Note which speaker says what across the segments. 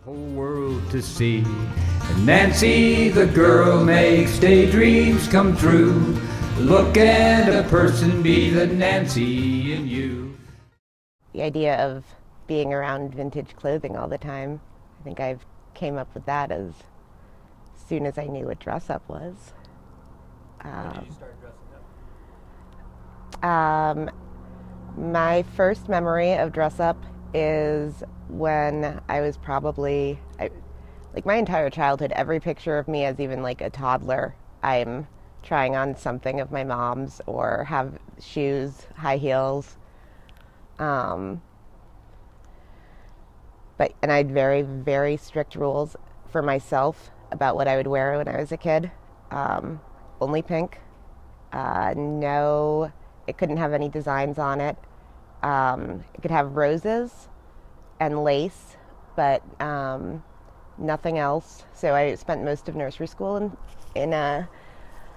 Speaker 1: Whole world to see. And Nancy, the girl, makes daydreams come true. Look at a person, be the Nancy in you.
Speaker 2: The idea of being around vintage clothing all the time, I think I've came up with that as soon as I knew what dress up was.
Speaker 3: When did you start dressing up?
Speaker 2: My first memory of dress up is when I was probably, like my entire childhood, every picture of me as even like a toddler, I'm trying on something of my mom's or have shoes, high heels. And I had very, very strict rules for myself about what I would wear when I was a kid. Only pink. No, it couldn't have any designs on it. It could have roses and lace, but nothing else. So I spent most of nursery school in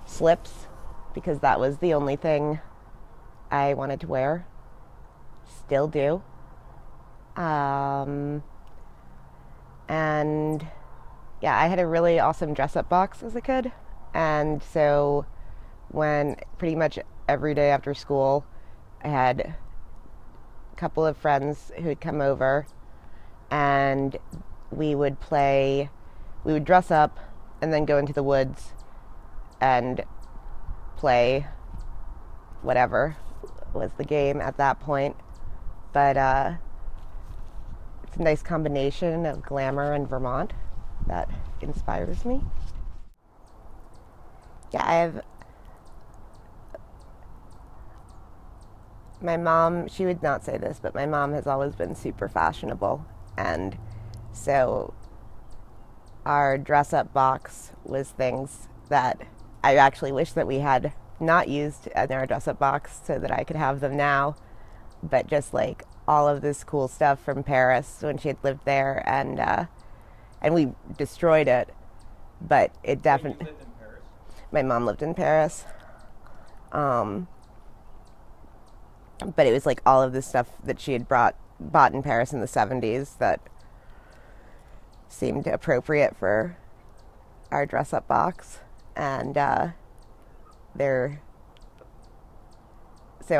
Speaker 2: slips because that was the only thing I wanted to wear. Still do. And yeah, I had a really awesome dress-up box as a kid. And so when pretty much every day after school, I had a couple of friends who would come over and we would dress up and then go into the woods and play whatever was the game at that point. But it's a nice combination of glamour and Vermont that inspires me. Yeah, my mom, she would not say this, but my mom has always been super fashionable. And so our dress-up box was things that I actually wish that we had not used in our dress-up box so that I could have them now. But just like all of this cool stuff from Paris when she had lived there, and we destroyed it. But it definitely.
Speaker 3: You lived in Paris?
Speaker 2: My mom lived in Paris. But it was like all of this stuff that she had bought in Paris in the 70s that seemed appropriate for our dress-up box. And so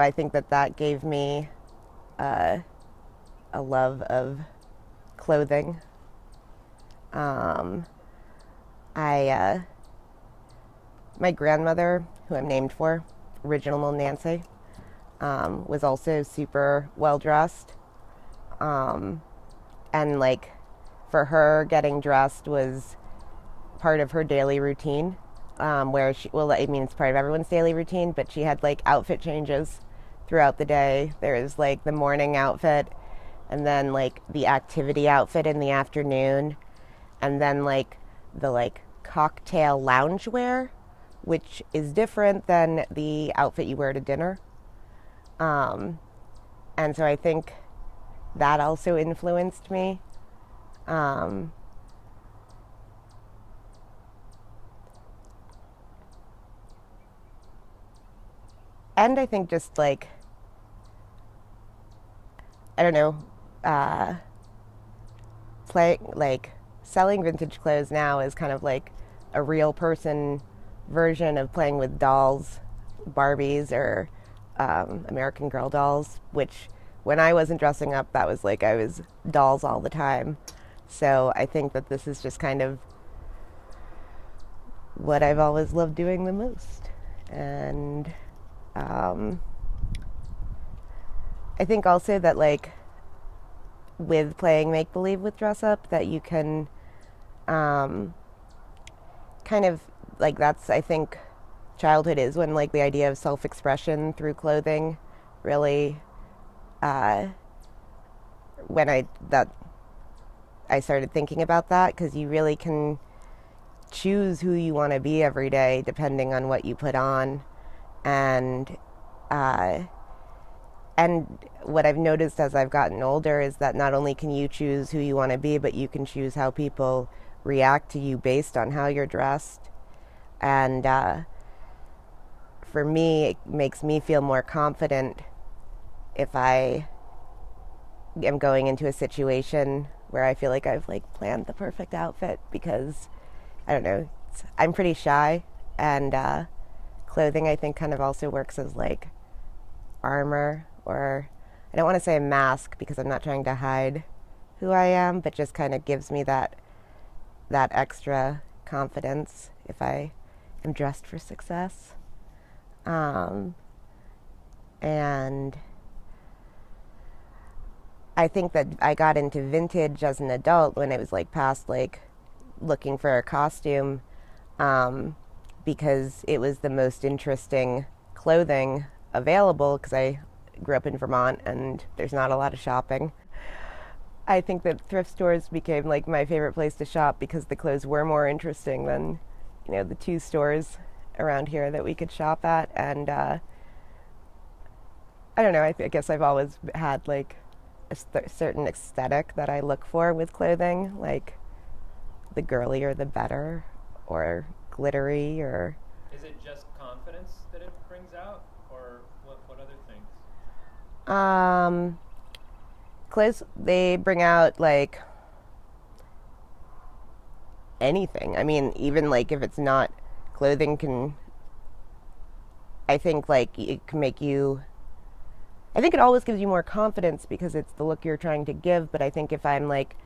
Speaker 2: I think that gave me a love of clothing. My grandmother, who I'm named for, Original Nancy, was also super well dressed. And like for her, getting dressed was part of her daily routine. Where it's part of everyone's daily routine, but she had like outfit changes throughout the day. There's like the morning outfit, and then like the activity outfit in the afternoon, and then like the like cocktail loungewear, which is different than the outfit you wear to dinner. And so I think that also influenced me. And I think just like, I don't know, selling vintage clothes now is kind of like a real person version of playing with dolls, Barbies or American Girl dolls, which when I wasn't dressing up, that was like I was dolls all the time. So I think that this is just kind of what I've always loved doing the most. And I think also that like with playing make-believe with dress up, that you can kind of like, that's, I think childhood is when like the idea of self-expression through clothing really when I started thinking about that, because you really can choose who you want to be every day depending on what you put on. And what I've noticed as I've gotten older is that not only can you choose who you want to be, but you can choose how people react to you based on how you're dressed. And for me, it makes me feel more confident if I am going into a situation where I feel like I've like planned the perfect outfit, because I don't know, I'm pretty shy, and clothing I think kind of also works as like armor, or I don't want to say a mask because I'm not trying to hide who I am, but just kind of gives me that extra confidence if I am dressed for success. And I think that I got into vintage as an adult when it was like past like looking for a costume, because it was the most interesting clothing available, because I grew up in Vermont and there's not a lot of shopping. I think that thrift stores became like my favorite place to shop because the clothes were more interesting than, the 2 stores around here that we could shop at. And I don't know, I guess I've always had like a certain aesthetic that I look for with clothing, like the girlier the better, or glittery, or...
Speaker 4: Is it just confidence that it brings out, or what other things?
Speaker 2: Clothes, they bring out like anything. I mean, even like if it's not clothing, I think like it can make you, I think it always gives you more confidence because it's the look you're trying to give. But I think if I'm like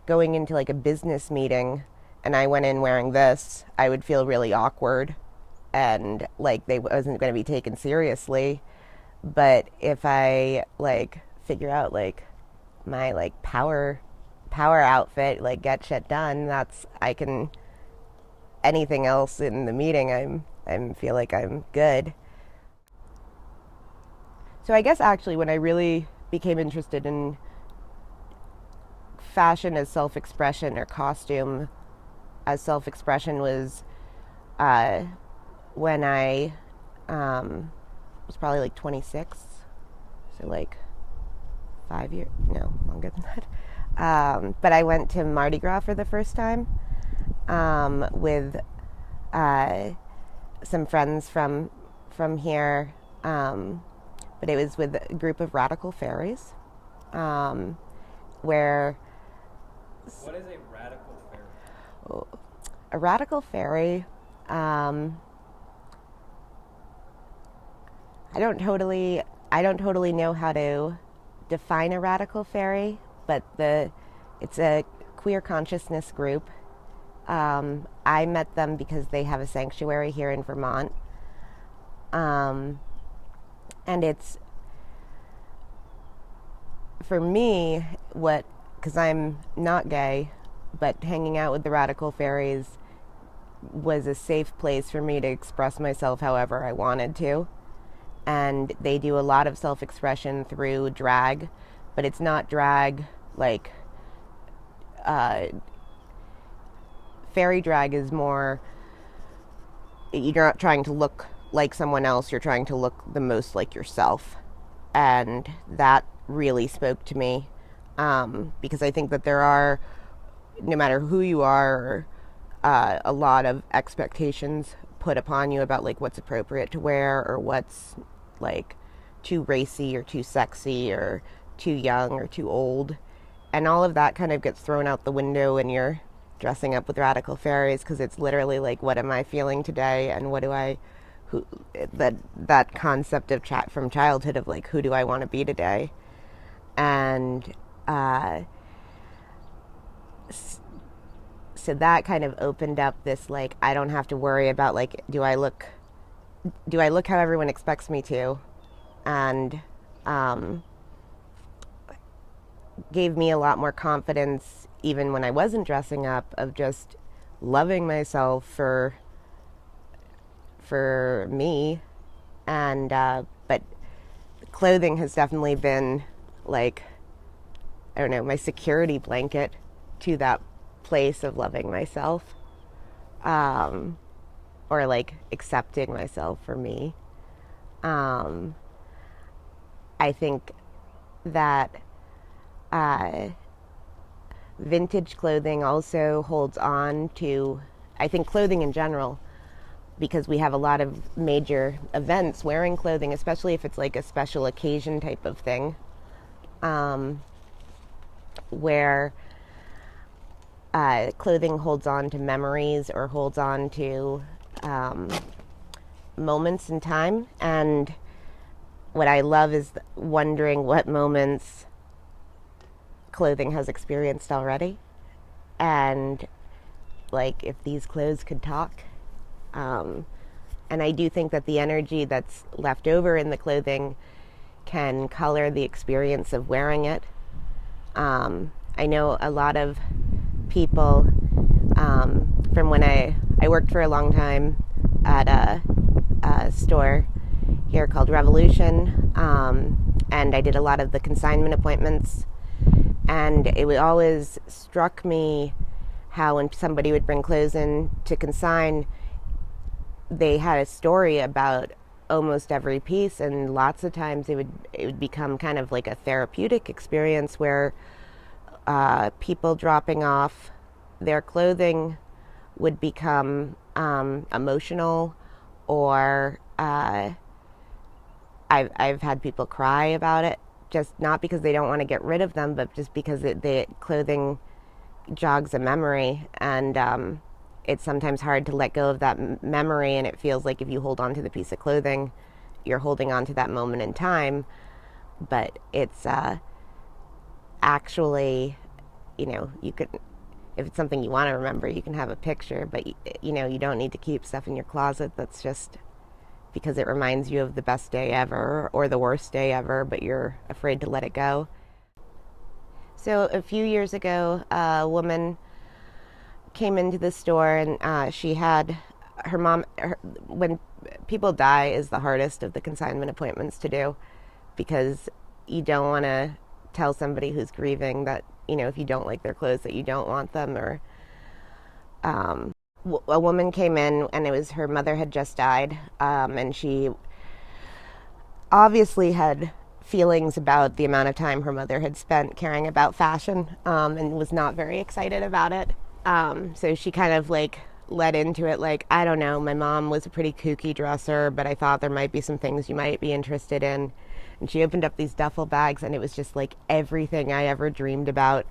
Speaker 2: going into like a business meeting and I went in wearing this, I would feel really awkward and like they wasn't going to be taken seriously. But if I like figure out like my like power outfit, like get shit done, anything else in the meeting, I feel like I'm good. So I guess actually when I really became interested in fashion as self-expression, or costume as self-expression, was when I was probably like 26, so like 5 years, no, longer than that. But I went to Mardi Gras for the first time with some friends from here, but it was with a group of radical fairies, where...
Speaker 4: What is a radical fairy?
Speaker 2: A radical fairy, I don't totally know how to define a radical fairy, but it's a queer consciousness group. I met them because they have a sanctuary here in Vermont, and it's, for me, because I'm not gay, but hanging out with the radical fairies was a safe place for me to express myself however I wanted to. And they do a lot of self-expression through drag, but it's not drag like... fairy drag is more... You're not trying to look like someone else, you're trying to look the most like yourself. And that really spoke to me, because I think that there are, no matter who you are, a lot of expectations put upon you about like what's appropriate to wear, or what's like too racy or too sexy or too young or too old, and all of that kind of gets thrown out the window when you're dressing up with radical fairies, because it's literally like, what am I feeling today, and that concept of from childhood of like, who do I want to be today? And so that kind of opened up this like, I don't have to worry about like, do I look how everyone expects me to, and gave me a lot more confidence even when I wasn't dressing up, of just loving myself for me. And but clothing has definitely been like, I don't know, my security blanket to that place of loving myself, or like accepting myself for me. I think that vintage clothing also holds on to, I think clothing in general, because we have a lot of major events wearing clothing, especially if it's like a special occasion type of thing, where clothing holds on to memories or holds on to moments in time. And what I love is wondering what moments clothing has experienced already. And like if these clothes could talk. And I do think that the energy that's left over in the clothing can color the experience of wearing it. I know a lot of people from when I worked for a long time at a store here called Revolution, and I did a lot of the consignment appointments, and it would always struck me how when somebody would bring clothes in to consign, they had a story about almost every piece, and lots of times it would become kind of like a therapeutic experience where people dropping off their clothing would become emotional, or I've had people cry about it, just not because they don't want to get rid of them, but just because the clothing jogs a memory, and it's sometimes hard to let go of that memory, and it feels like if you hold on to the piece of clothing, you're holding on to that moment in time. But it's actually, you could, if it's something you want to remember, you can have a picture, but you don't need to keep stuff in your closet that's just because it reminds you of the best day ever or the worst day ever, but you're afraid to let it go. So a few years ago, a woman came into the store, and she had her mom. When people die is the hardest of the consignment appointments to do, because you don't want to tell somebody who's grieving that if you don't like their clothes that you don't want them. Or a woman came in, and it was her mother had just died, and she obviously had feelings about the amount of time her mother had spent caring about fashion, and was not very excited about it. So she kind of like led into it like, I don't know, my mom was a pretty kooky dresser, but I thought there might be some things you might be interested in. And she opened up these duffel bags, and it was just like everything I ever dreamed about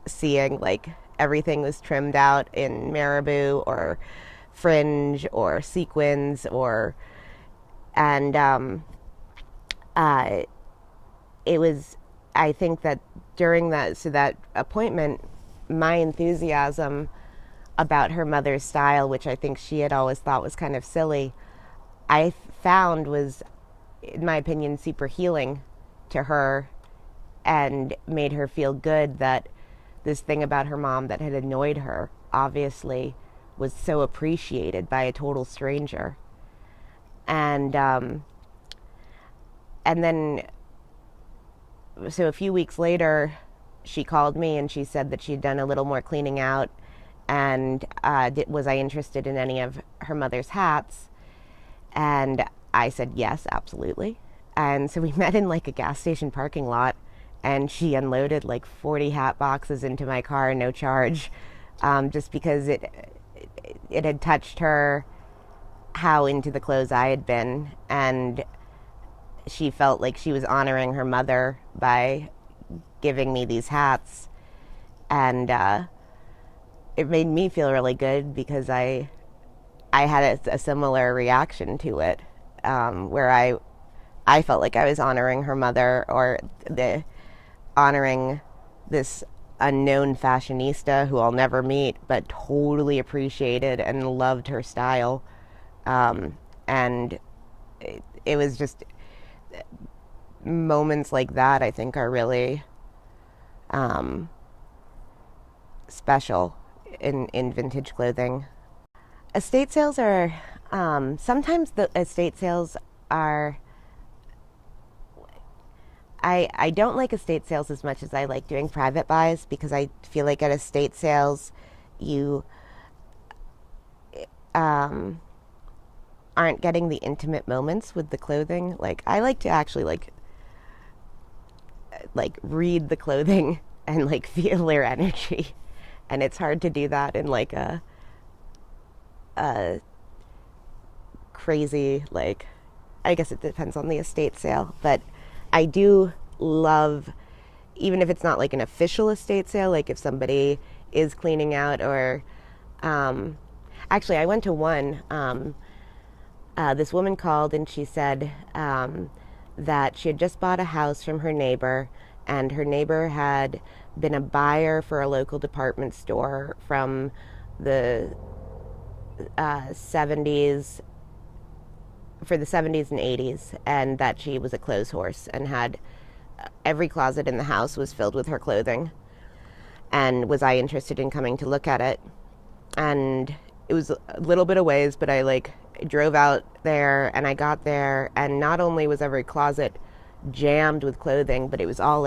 Speaker 2: seeing. Like everything was trimmed out in marabou or fringe or sequins, and it was, I think that during that appointment, my enthusiasm about her mother's style, which I think she had always thought was kind of silly, I found was, in my opinion, super healing to her, and made her feel good that this thing about her mom that had annoyed her obviously was so appreciated by a total stranger. And then, so a few weeks later, she called me and she said that she'd done a little more cleaning out, and was I interested in any of her mother's hats? And I said yes, absolutely. And so we met in like a gas station parking lot, and she unloaded like 40 hat boxes into my car, no charge, just because it had touched her how into the clothes I had been, and she felt like she was honoring her mother by giving me these hats. And it made me feel really good, because I had a similar reaction to it, where I felt like I was honoring her mother, or honoring this unknown fashionista who I'll never meet, but totally appreciated and loved her style. And it was just moments like that, I think, are really special in vintage clothing. Estate sales are, sometimes the estate sales are, I don't like estate sales as much as I like doing private buys, because I feel like at estate sales you aren't getting the intimate moments with the clothing. Like I like to actually like read the clothing and like feel their energy, and it's hard to do that in like a crazy, like, I guess it depends on the estate sale, but I do love, even if it's not like an official estate sale, like if somebody is cleaning out, or actually, I went to one. This woman called and she said that she had just bought a house from her neighbor, and her neighbor had been a buyer for a local department store from the 70s, for the 70s and 80s, and that she was a clothes horse and had every closet in the house was filled with her clothing. And was I interested in coming to look at it? And it was a little bit of ways, but I drove out there, and I got there, and not only was every closet jammed with clothing, but it was all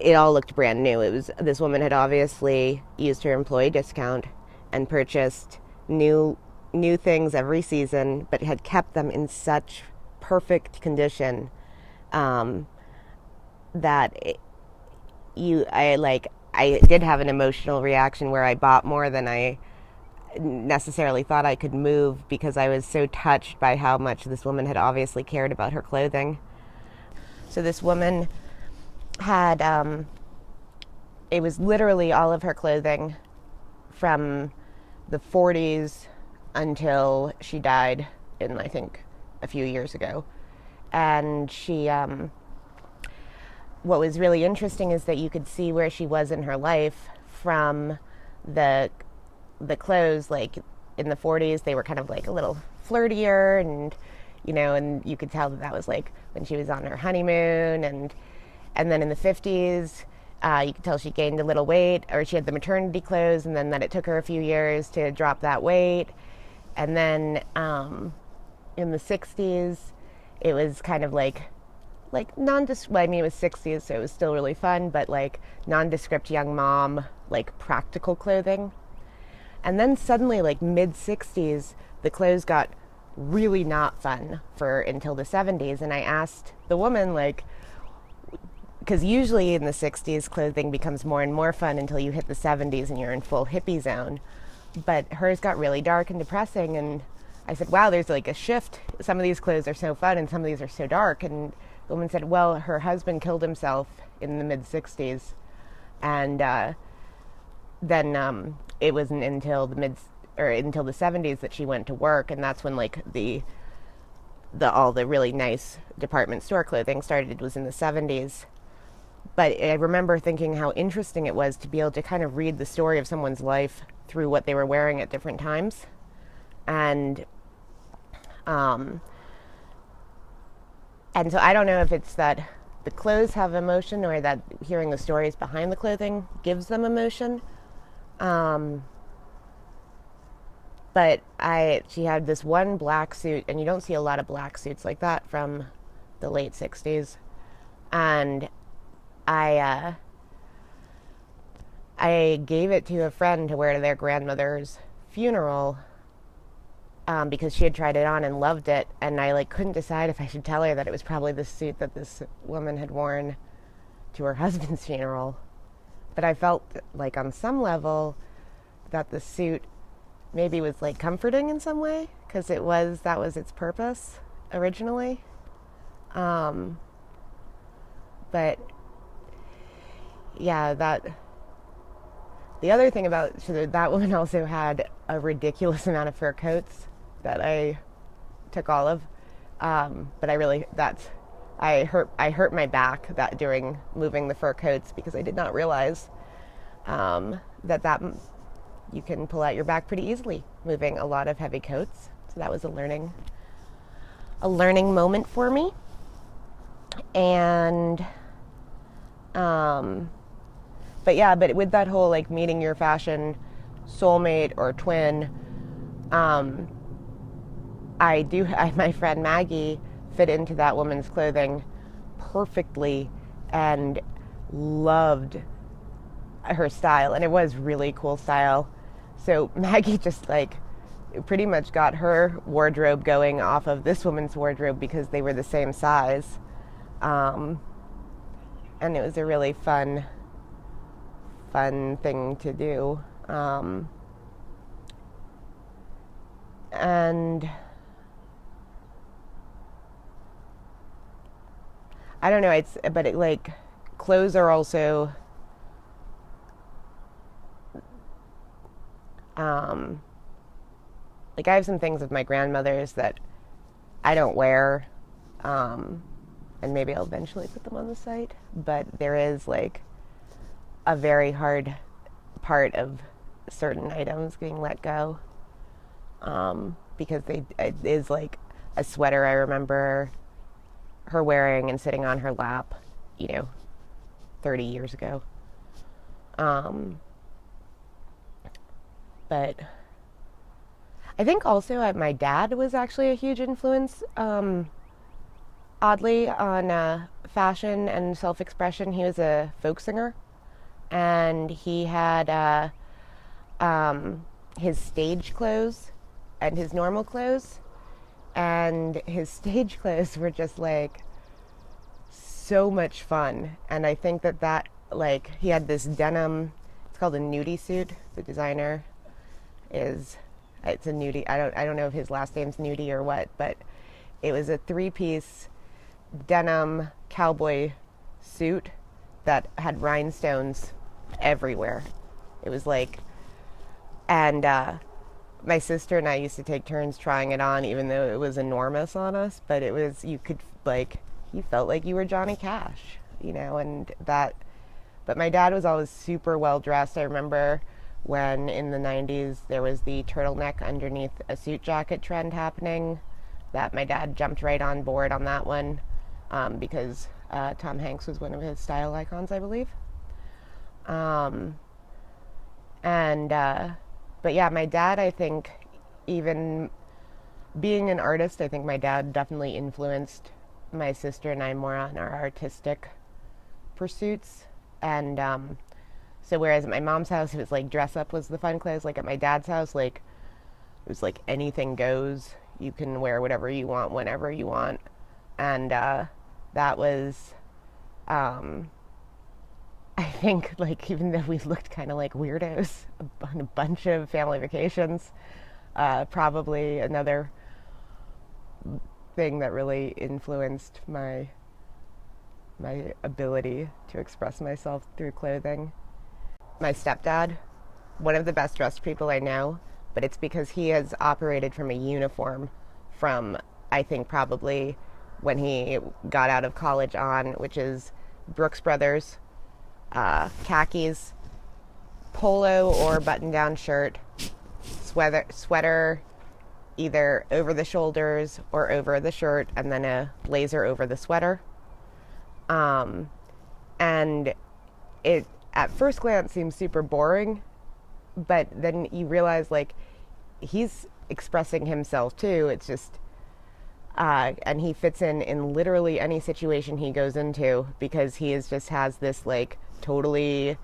Speaker 2: it all looked brand new. It was, this woman had obviously used her employee discount and purchased new things every season, but had kept them in such perfect condition that I did have an emotional reaction where I bought more than I necessarily thought I could move, because I was so touched by how much this woman had obviously cared about her clothing. So this woman had, it was literally all of her clothing from the 40s until she died in, I think, a few years ago. And she, what was really interesting is that you could see where she was in her life from the clothes. Like in the 40s, they were kind of like a little flirtier, and and you could tell that was like when she was on her honeymoon, and then in the 50s, you could tell she gained a little weight, or she had the maternity clothes, and then that it took her a few years to drop that weight. And then in the 60s, it was kind of like nondescript. Well, I mean, it was 60s, so it was still really fun, but like nondescript young mom, like practical clothing. And then suddenly, like mid 60s, the clothes got really not fun until the 70s. And I asked the woman, because usually in the 60s, clothing becomes more and more fun until you hit the 70s and you're in full hippie zone. But hers got really dark and depressing. And I said, wow, there's like a shift. Some of these clothes are so fun and some of these are so dark. And the woman said, well, her husband killed himself in the mid 60s. And then it wasn't until until the 70s that she went to work, and that's when all the really nice department store clothing started. It was in the 70s. But I remember thinking how interesting it was to be able to kind of read the story of someone's life through what they were wearing at different times. And so I don't know if it's that the clothes have emotion, or that hearing the stories behind the clothing gives them emotion. But she had this one black suit, and you don't see a lot of black suits like that from the late 60s. And I gave it to a friend to wear to their grandmother's funeral, because she had tried it on and loved it. And I couldn't decide if I should tell her that it was probably the suit that this woman had worn to her husband's funeral. But I felt like on some level that the suit maybe was comforting in some way, because that was its purpose originally. But yeah, the other thing about, so that woman also had a ridiculous amount of fur coats that I took all of. But I hurt my back during moving the fur coats, because I did not realize that you can pull out your back pretty easily moving a lot of heavy coats. So that was a learning moment for me. And but with that whole meeting your fashion soulmate or twin, my friend Maggie fit into that woman's clothing perfectly and loved her style, and it was really cool style. So Maggie just pretty much got her wardrobe going off of this woman's wardrobe, because they were the same size. And it was a really fun thing to do. And I don't know, clothes are also, I don't know, I don't know if it's that the clothes have emotion, or that hearing the stories behind the clothing gives them emotion. But I don't know, but clothes are also Like I have some things of my grandmother's that I don't wear, and maybe I'll eventually put them on the site, but there is like a very hard part of certain items being let go, because it is like a sweater I remember her wearing and sitting on her lap, 30 years ago. But I think also my dad was actually a huge influence, oddly, on fashion and self-expression. He was a folk singer, and he had his stage clothes and his normal clothes, and his stage clothes were just like so much fun. And I think that like he had this denim, it's called a nudie suit. The designer it's a nudie. I don't know if his last name's Nudie or what, but it was a 3-piece denim cowboy suit that had rhinestones everywhere. It was like, and my sister and I used to take turns trying it on, even though it was enormous on us, but it was, you felt like you were Johnny Cash, and that, but my dad was always super well dressed. I remember when in the 90s there was the turtleneck underneath a suit jacket trend happening, that my dad jumped right on board on that one, because Tom Hanks was one of his style icons, I believe. But yeah, my dad, I think, even being an artist, I think my dad definitely influenced my sister and I more on our artistic pursuits. And so whereas at my mom's house it was like dress up was the fun clothes, like at my dad's house, like it was like anything goes. You can wear whatever you want whenever you want. And that was, I think, like, even though we looked kind of like weirdos on a bunch of family vacations, probably another thing that really influenced my ability to express myself through clothing. My stepdad, one of the best dressed people I know, but it's because he has operated from a uniform from, I think, probably when he got out of college on, which is Brooks Brothers, khakis, polo or button-down shirt, sweater either over the shoulders or over the shirt, and then a blazer over the sweater. And it at first glance seems super boring, but then you realize like he's expressing himself too. It's just and he fits in literally any situation he goes into, because he just has this like totally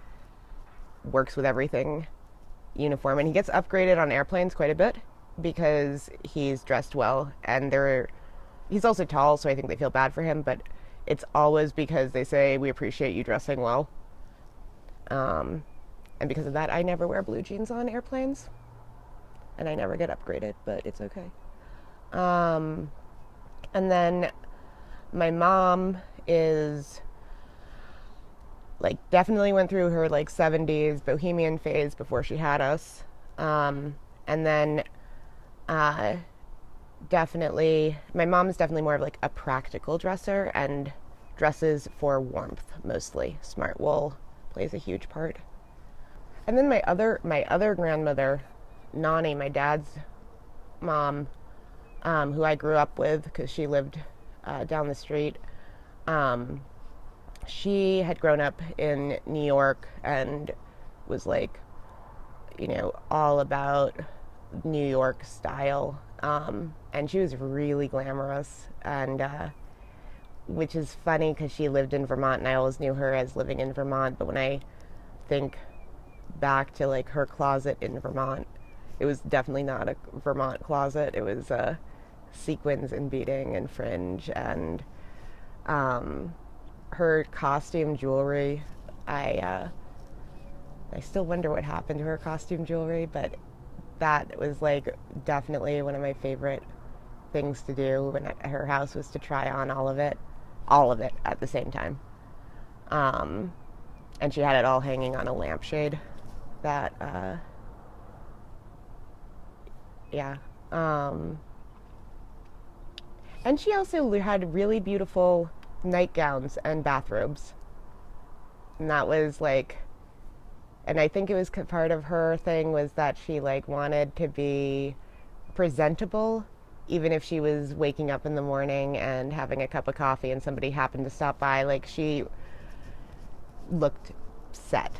Speaker 2: works with everything uniform, and he gets upgraded on airplanes quite a bit because he's dressed well, and he's also tall, so I think they feel bad for him, but it's always because they say, we appreciate you dressing well. And because of that, I never wear blue jeans on airplanes, and I never get upgraded, but it's okay. And then my mom is like definitely went through her like 70s bohemian phase before she had us. And then definitely, my mom is definitely more of like a practical dresser and dresses for warmth mostly. Smart wool plays a huge part. And then my other grandmother, Nani, my dad's mom, who I grew up with because she lived down the street. She had grown up in New York and was like, all about New York style. And she was really glamorous, and which is funny because she lived in Vermont, and I always knew her as living in Vermont. But when I think back to like her closet in Vermont, it was definitely not a Vermont closet. It was sequins and beading and fringe, and her costume jewelry. I still wonder what happened to her costume jewelry, but that was like definitely one of my favorite things to do when at her house, was to try on all of it at the same time. And she had it all hanging on a lampshade that Yeah. And she also had really beautiful nightgowns and bathrobes. And that was like, and I think it was part of her thing was that she like wanted to be presentable, even if she was waking up in the morning and having a cup of coffee and somebody happened to stop by. Like she looked set.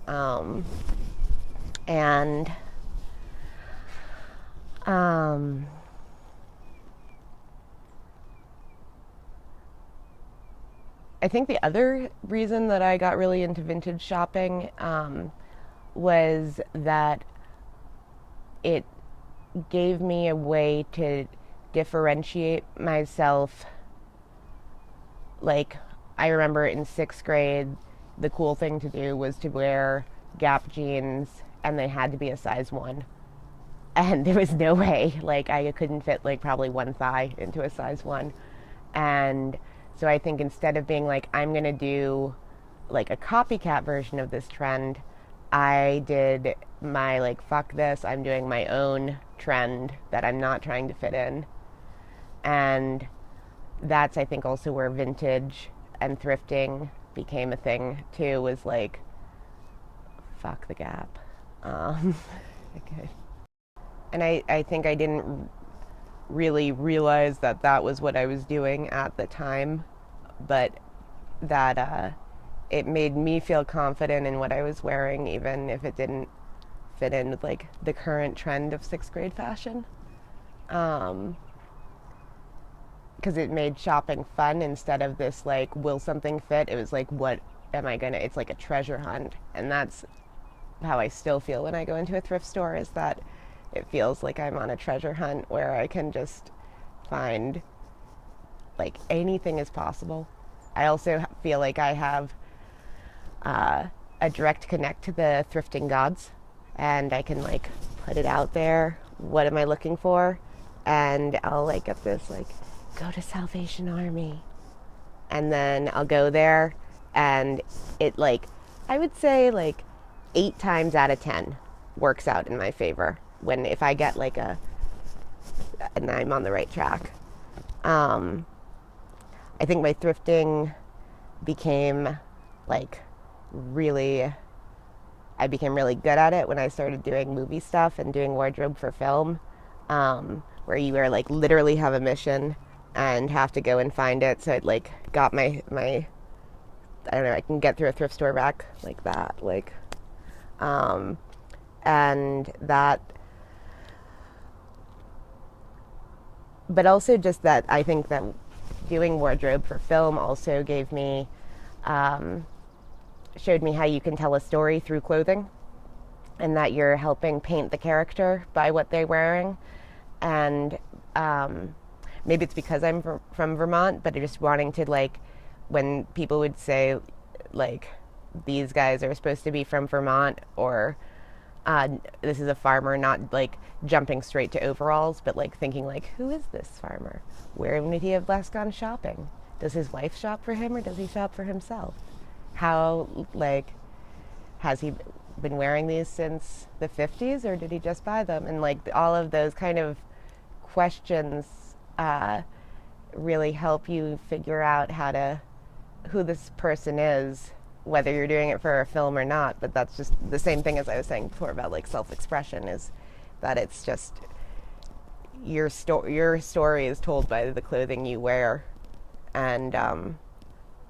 Speaker 2: And I think the other reason that I got really into vintage shopping was that it gave me a way to differentiate myself. Like, I remember in sixth grade, the cool thing to do was to wear Gap jeans, and they had to be a size 1. And there was no way, like, I couldn't fit, like, probably one thigh into a size 1. And so I think instead of being like, I'm going to do, like, a copycat version of this trend, I did my, like, fuck this, I'm doing my own trend that I'm not trying to fit in. And that's, I think, also where vintage and thrifting became a thing, too, was like, fuck the Gap. Okay. And I think I didn't really realize that that was what I was doing at the time, but that it made me feel confident in what I was wearing, even if it didn't fit in with like the current trend of sixth grade fashion. Because it made shopping fun instead of this like, will something fit? It was like, what am I gonna? It's like a treasure hunt, and that's how I still feel when I go into a thrift store. Is that it feels like I'm on a treasure hunt where I can just find, like, anything is possible. I also feel like I have a direct connect to the thrifting gods, and I can, like, put it out there. What am I looking for? And I'll, like, get this, like, go to Salvation Army. And then I'll go there, and it, like, I would say, like, 8 times out of 10 works out in my favor. When if I get like and I'm on the right track. I think my thrifting became like I became really good at it when I started doing movie stuff and doing wardrobe for film, where you are like literally have a mission and have to go and find it. So it like got my I don't know, I can get through a thrift store rack like that, like, and that. But also just that I think that doing wardrobe for film also gave me, showed me how you can tell a story through clothing, and that you're helping paint the character by what they're wearing. And maybe it's because I'm from Vermont, but just wanting to, like, when people would say, like, these guys are supposed to be from Vermont, or this is a farmer, not like jumping straight to overalls, but like thinking like, who is this farmer? Where would he have last gone shopping? Does his wife shop for him, or does he shop for himself? How, like, has he been wearing these since the 50s, or did he just buy them? And like all of those kind of questions really help you figure out who this person is, whether you're doing it for a film or not. But that's just the same thing as I was saying before about like self-expression, is that it's just your story is told by the clothing you wear. And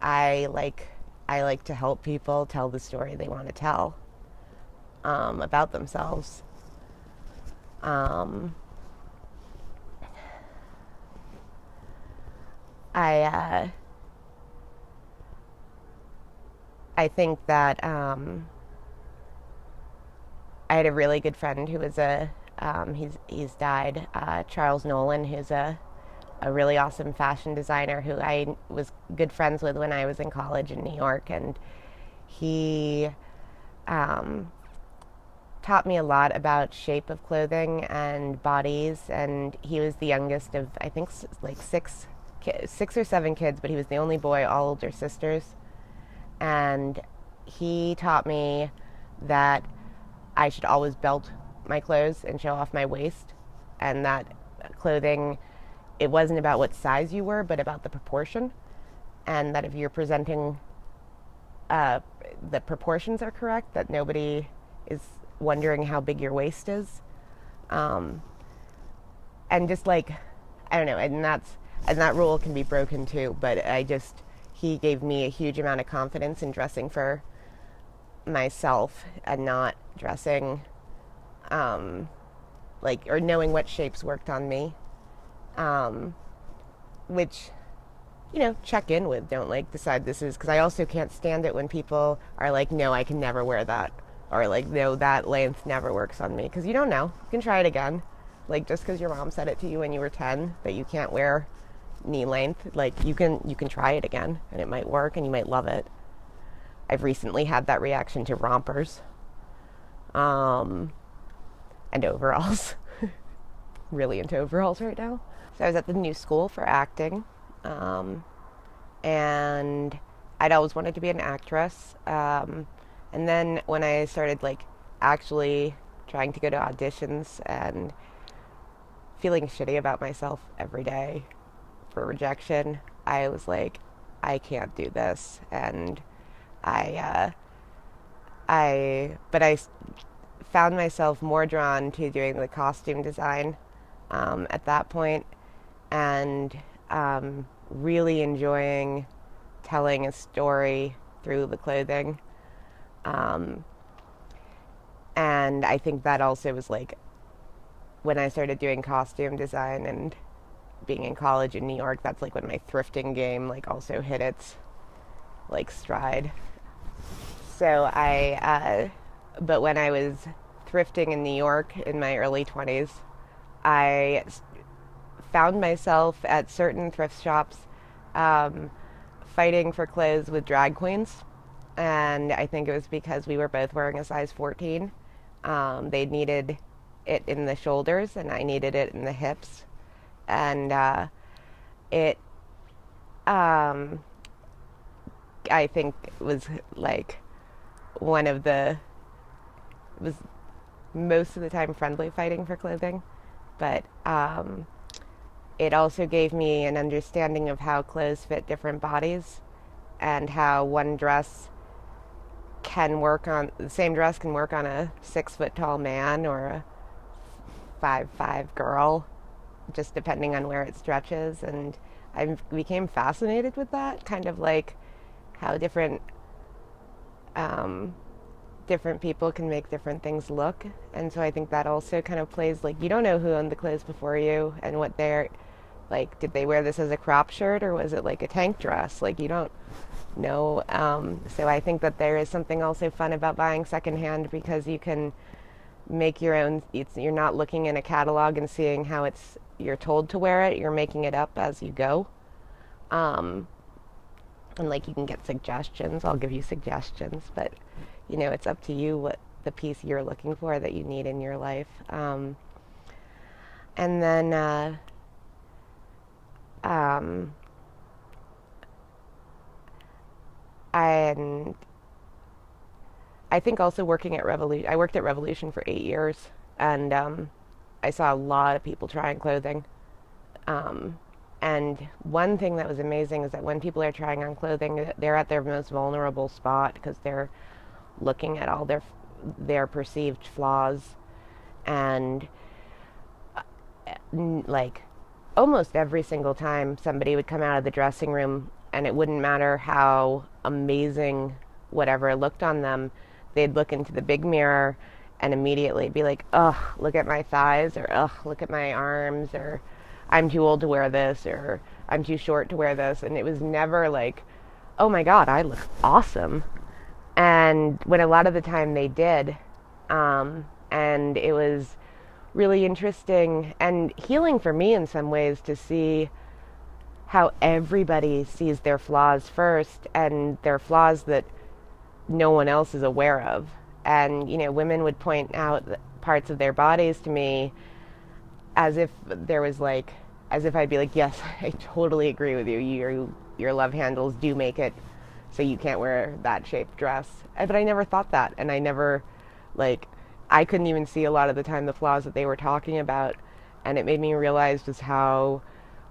Speaker 2: I like to help people tell the story they want to tell about themselves. I think that I had a really good friend who was he's died, Charles Nolan, who's a really awesome fashion designer who I was good friends with when I was in college in New York. And he taught me a lot about shape of clothing and bodies. And he was the youngest of, I think, like six or seven kids, but he was the only boy, all older sisters. And he taught me that I should always belt my clothes and show off my waist, and that clothing, it wasn't about what size you were, but about the proportion, and that if you're presenting the proportions are correct, that nobody is wondering how big your waist is. And just like, I don't know, and that rule can be broken too, but he gave me a huge amount of confidence in dressing for myself and not dressing, or knowing what shapes worked on me, which, check in with. Don't decide this is, because I also can't stand it when people are like, no, I can never wear that, or like, no, that length never works on me, because you don't know. You can try it again. Just because your mom said it to you when you were 10 that you can't wear knee length, you can try it again, and it might work, and you might love it. I've recently had that reaction to rompers, and overalls. Really into overalls right now. So I was at the new school for acting, and I'd always wanted to be an actress. And then when I started actually trying to go to auditions and feeling shitty about myself every day for rejection, I was like, I can't do this. And I found myself more drawn to doing the costume design at that point, and really enjoying telling a story through the clothing. And I think that also was when I started doing costume design and being in college in New York, that's when my thrifting game also hit its stride. So but when I was thrifting in New York in my early 20s, I found myself at certain thrift shops fighting for clothes with drag queens. And I think it was because we were both wearing a size 14. They needed it in the shoulders, and I needed it in the hips. And it, I think, was one of the, it was most of the time friendly fighting for clothing, but it also gave me an understanding of how clothes fit different bodies, and how one dress the same dress can work on a 6-foot tall man or a 5'5" girl, just depending on where it stretches. And I became fascinated with that, kind of how different people can make different things look. And so I think that also kind of plays, you don't know who owned the clothes before you and what they're did they wear this as a crop shirt, or was it a tank dress? You don't know. So I think that there is something also fun about buying secondhand, because you can make your own. You're not looking in a catalog and seeing how you're told to wear it. You're making it up as you go. And you can get suggestions. I'll give you suggestions, but it's up to you what the piece you're looking for that you need in your life. And then and I think also working at Revolution, I worked at Revolution for 8 years, and I saw a lot of people trying clothing. And one thing that was amazing is that when people are trying on clothing, they're at their most vulnerable spot, because they're looking at all their perceived flaws. And almost every single time somebody would come out of the dressing room, and it wouldn't matter how amazing whatever looked on them, they'd look into the big mirror and immediately be like, ugh, look at my thighs, or ugh, look at my arms, or I'm too old to wear this, or I'm too short to wear this. And it was never oh my God, I look awesome. And when a lot of the time they did, and it was really interesting and healing for me in some ways to see how everybody sees their flaws first, and their flaws that no one else is aware of. And, women would point out parts of their bodies to me as if there was as if I'd be like, yes, I totally agree with you. Your love handles do make it so you can't wear that shaped dress. But I never thought that. And I never, I couldn't even see a lot of the time the flaws that they were talking about. And it made me realize just how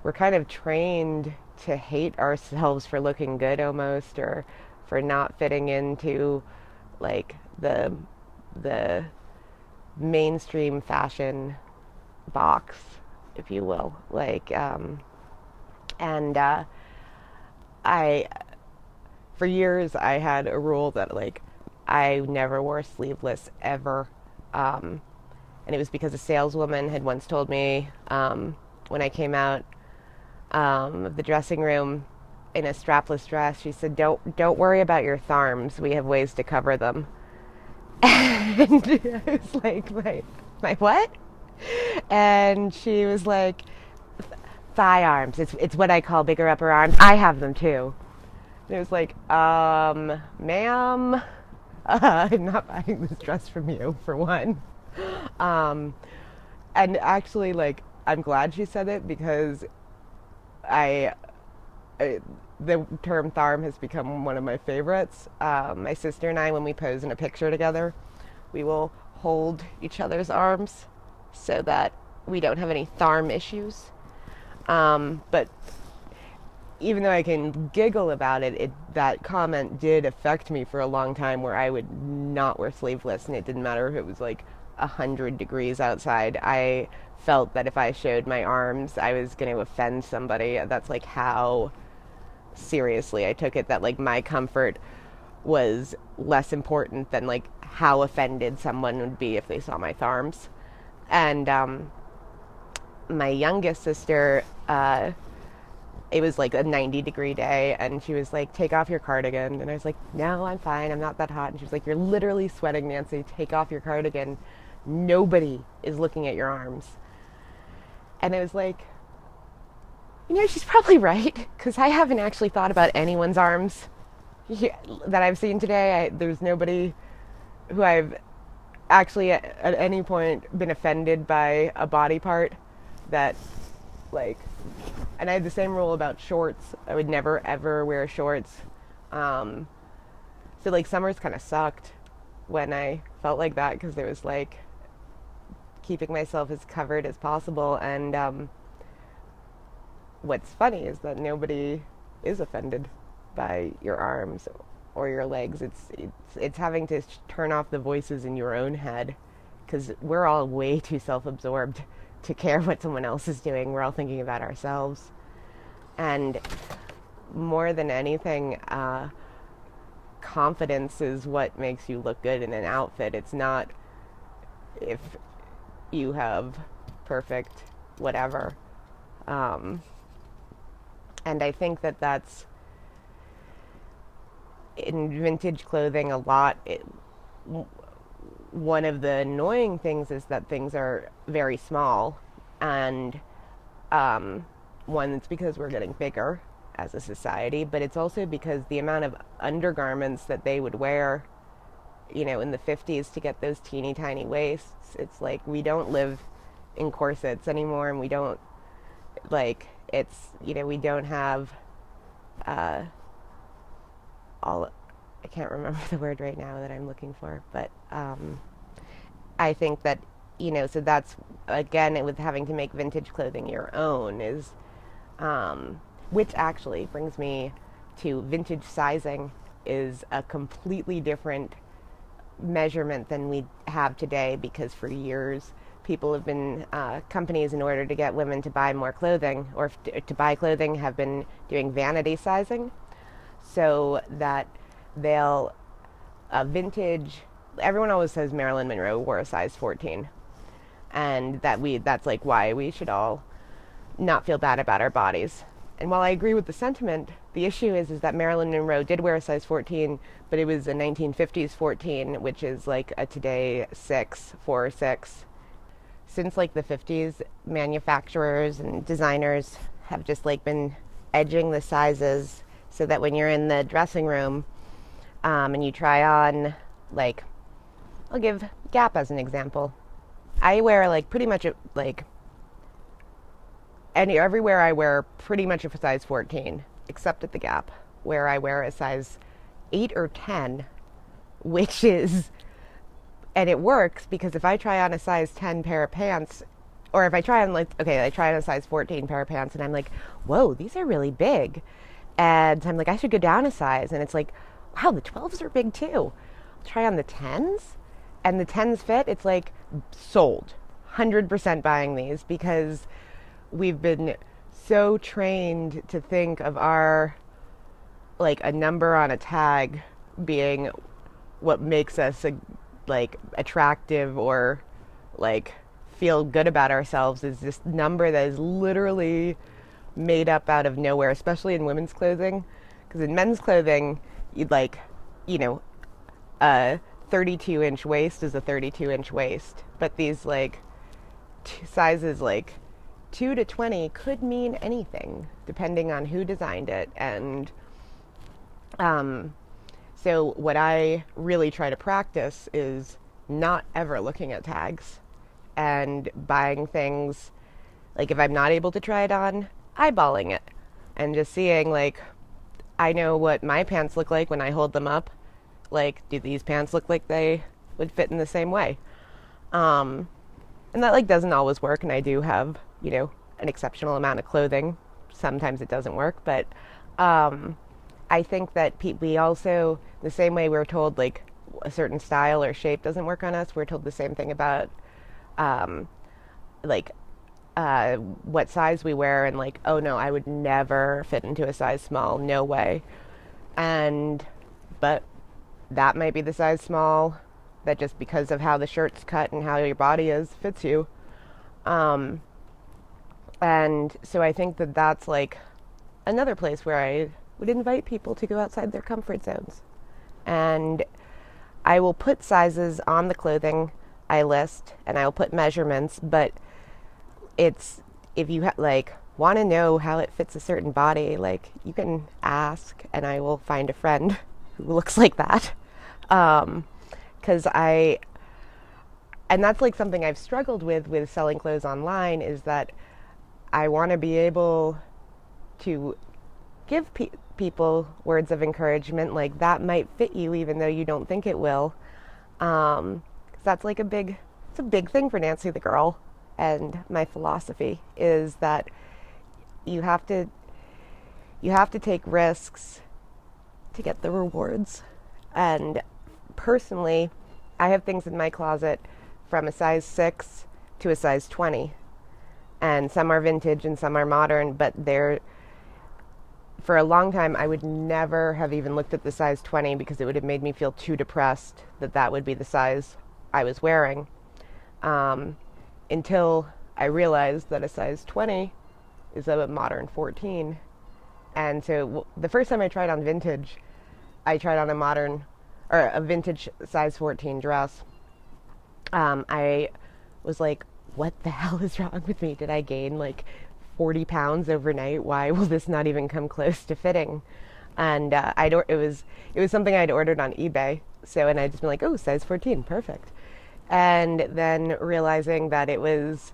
Speaker 2: we're kind of trained to hate ourselves for looking good almost, or for not fitting into like the mainstream fashion box, if you will. And I, for years, I had a rule that like I never wore sleeveless ever. And it was because a saleswoman had once told me when I came out of the dressing room in a strapless dress, she said, "Don't worry about your tharms. We have ways to cover them." And I was like, my what? And she was like, "Thigh arms. It's what I call bigger upper arms. I have them too." And it was like, ma'am, I'm not buying this dress from you, for one. And actually, like, I'm glad she said it, because the term tharm has become one of my favorites. My sister and I, when we pose in a picture together, we will hold each other's arms so that we don't have any tharm issues. But even though I can giggle about it, that comment did affect me for a long time, where I would not wear sleeveless, and it didn't matter if it was like 100 degrees outside. I felt that if I showed my arms, I was going to offend somebody. That's like how seriously I took it, that like my comfort was less important than like how offended someone would be if they saw my tharms. And my youngest sister, it was like a 90-degree day, and she was like, "Take off your cardigan." And I was like, "No, I'm fine. I'm not that hot." And she was like, "You're literally sweating, Nancy. Take off your cardigan. Nobody is looking at your arms." And I was like, she's probably right, because I haven't actually thought about anyone's arms that I've seen today. There's nobody who I've actually at any point been offended by a body part that, like, and I had the same rule about shorts. I would never ever wear shorts. So like summers kind of sucked when I felt like that, because there was like keeping myself as covered as possible. And what's funny is that nobody is offended by your arms or your legs. It's having to turn off the voices in your own head, because we're all way too self-absorbed to care what someone else is doing. We're all thinking about ourselves. And more than anything, confidence is what makes you look good in an outfit. It's not if you have perfect whatever. And I think that that's in vintage clothing a lot. One of the annoying things is that things are very small, and one, it's because we're getting bigger as a society, but it's also because the amount of undergarments that they would wear, in the 50s to get those teeny tiny waists. It's like we don't live in corsets anymore, and we don't, like, it's, we don't have all, I can't remember the word right now that I'm looking for, but I think that, so that's, again, with having to make vintage clothing your own is, which actually brings me to vintage sizing is a completely different measurement than we have today, because for years people have been, companies, in order to get women to buy more clothing or to buy clothing, have been doing vanity sizing, so that they'll, vintage, everyone always says Marilyn Monroe wore a size 14, and that's like why we should all not feel bad about our bodies. And while I agree with the sentiment, the issue is that Marilyn Monroe did wear a size 14, but it was a 1950s 14, which is like a today 6, 4 or 6. Since like the 50s, manufacturers and designers have just like been edging the sizes so that when you're in the dressing room and you try on, like, I'll give Gap as an example. I wear like pretty much everywhere I wear pretty much a size 14, except at the Gap, where I wear a size 8 or 10, which is, and it works, because if I try on a size 10 pair of pants, or if I try on like, okay, I try on a size 14 pair of pants and I'm like, whoa, these are really big. And I'm like, I should go down a size. And it's like, wow, the 12s are big too. Try on the 10s and the 10s fit. It's like sold, 100% buying these, because we've been so trained to think of our, like, a number on a tag being what makes us like attractive or like feel good about ourselves, is this number that is literally made up out of nowhere, especially in women's clothing. Because in men's clothing, you'd like, you know, a 32-inch waist is a 32-inch waist. But these like sizes like 2 to 20 could mean anything depending on who designed it. And so what I really try to practice is not ever looking at tags and buying things, like if I'm not able to try it on, eyeballing it and just seeing, like, I know what my pants look like when I hold them up. Like, do these pants look like they would fit in the same way? And that like doesn't always work, and I do have, you know, an exceptional amount of clothing. Sometimes it doesn't work, but I think that we also, the same way we're told like a certain style or shape doesn't work on us, we're told the same thing about what size we wear, and like, oh no, I would never fit into a size small, no way. But that might be the size small that, just because of how the shirt's cut and how your body is, fits you. And so I think that that's like another place where I would invite people to go outside their comfort zones. And I will put sizes on the clothing I list, and I will put measurements, but it's, if you like want to know how it fits a certain body, like, you can ask and I will find a friend who looks like that. Because and that's like something I've struggled with selling clothes online, is that I want to be able to give people words of encouragement, like, that might fit you even though you don't think it will. 'Cause that's like it's a big thing for Nancy the girl. And my philosophy is that you have to take risks to get the rewards. And personally, I have things in my closet from a size 6 to a size 20. And some are vintage and some are modern, but for a long time, I would never have even looked at the size 20, because it would have made me feel too depressed that would be the size I was wearing. Until I realized that a size 20 is a modern 14. And so the first time I tried on vintage, I tried on a vintage size 14 dress. I was like, what the hell is wrong with me? Did I gain like 40 pounds overnight? Why will this not even come close to fitting? And it was something I'd ordered on eBay. And I'd just been like, oh, size 14, perfect. And then realizing that it was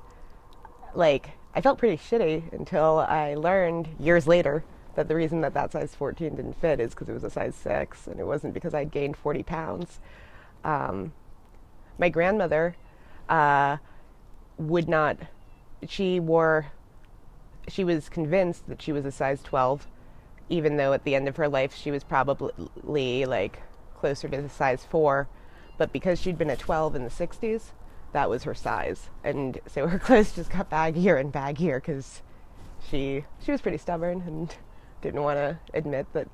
Speaker 2: like, I felt pretty shitty until I learned years later that the reason that size 14 didn't fit is because it was a size 6, and it wasn't because I gained 40 pounds. My grandmother would not, she was convinced that she was a size 12, even though at the end of her life she was probably like closer to the size 4. But because she'd been a 12 in the 60s, that was her size. And so her clothes just got baggier and baggier, because she was pretty stubborn and didn't want to admit that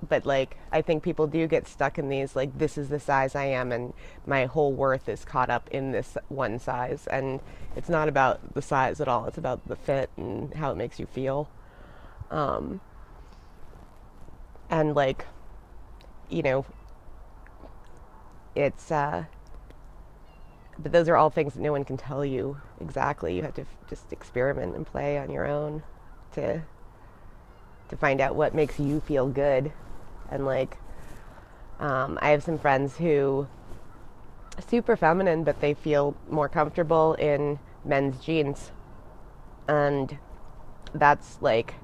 Speaker 2: but like, I think people do get stuck in these, like, this is the size I am and my whole worth is caught up in this one size. And it's not about the size at all. It's about the fit and how it makes you feel. And like, you know, it's but those are all things that no one can tell you exactly. You have to just experiment and play on your own to find out what makes you feel good. And like, I have some friends who are super feminine, but they feel more comfortable in men's jeans. And that's like,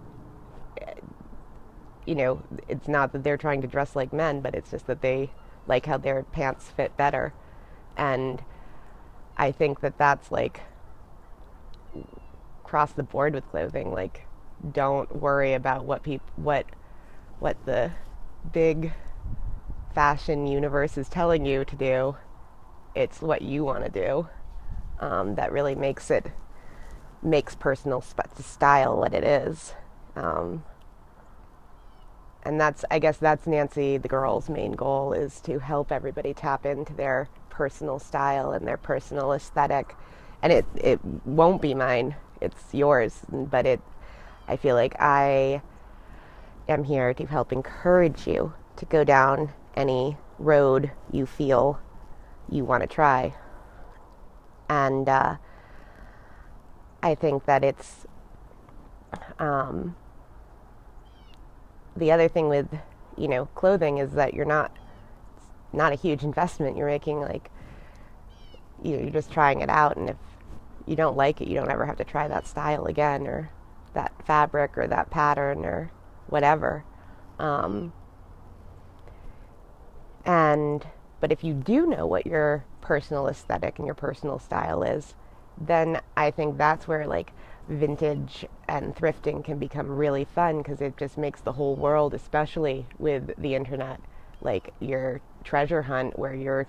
Speaker 2: you know, it's not that they're trying to dress like men, but it's just that they like how their pants fit better. And I think that that's like across the board with clothing. Like, don't worry about what the big fashion universe is telling you to do. It's what you want to do that really makes personal style what it is. And I guess that's Nancy the girl's main goal, is to help everybody tap into their personal style and their personal aesthetic. And it won't be mine, it's yours, but I feel like I am here to help encourage you to go down any road you feel you want to try. And I think that it's the other thing with, clothing is that you're not a huge investment. You're making, like, you're just trying it out, and if you don't like it, you don't ever have to try that style again, or that fabric, or that pattern, or whatever. But if you do know what your personal aesthetic and your personal style is, then I think that's where, like, vintage and thrifting can become really fun, because it just makes the whole world, especially with the internet, like your treasure hunt, where you're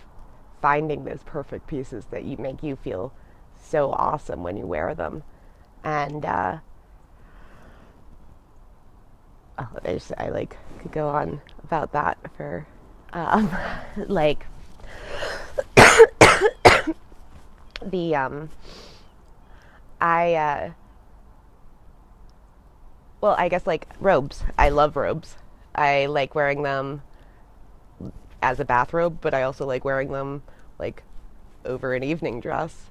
Speaker 2: finding those perfect pieces that make you feel so awesome when you wear them. And I could go on about that for like I guess, like, robes. I love robes. I like wearing them as a bathrobe, but I also like wearing them, like, over an evening dress,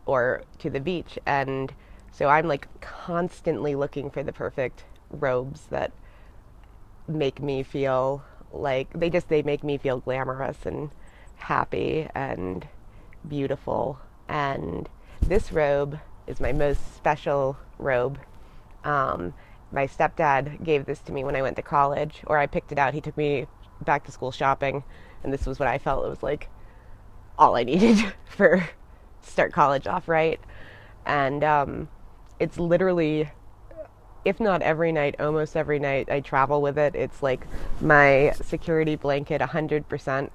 Speaker 2: or to the beach. And so I'm, like, constantly looking for the perfect robes that make me feel like they make me feel glamorous and happy and beautiful. And this robe is my most special robe. My stepdad gave this to me when I went to college, or I picked it out. He took me back to school shopping, and this was what I felt it was, like, all I needed to start college off right. And it's literally, if not every night, almost every night I travel with it. It's like my security blanket, 100%.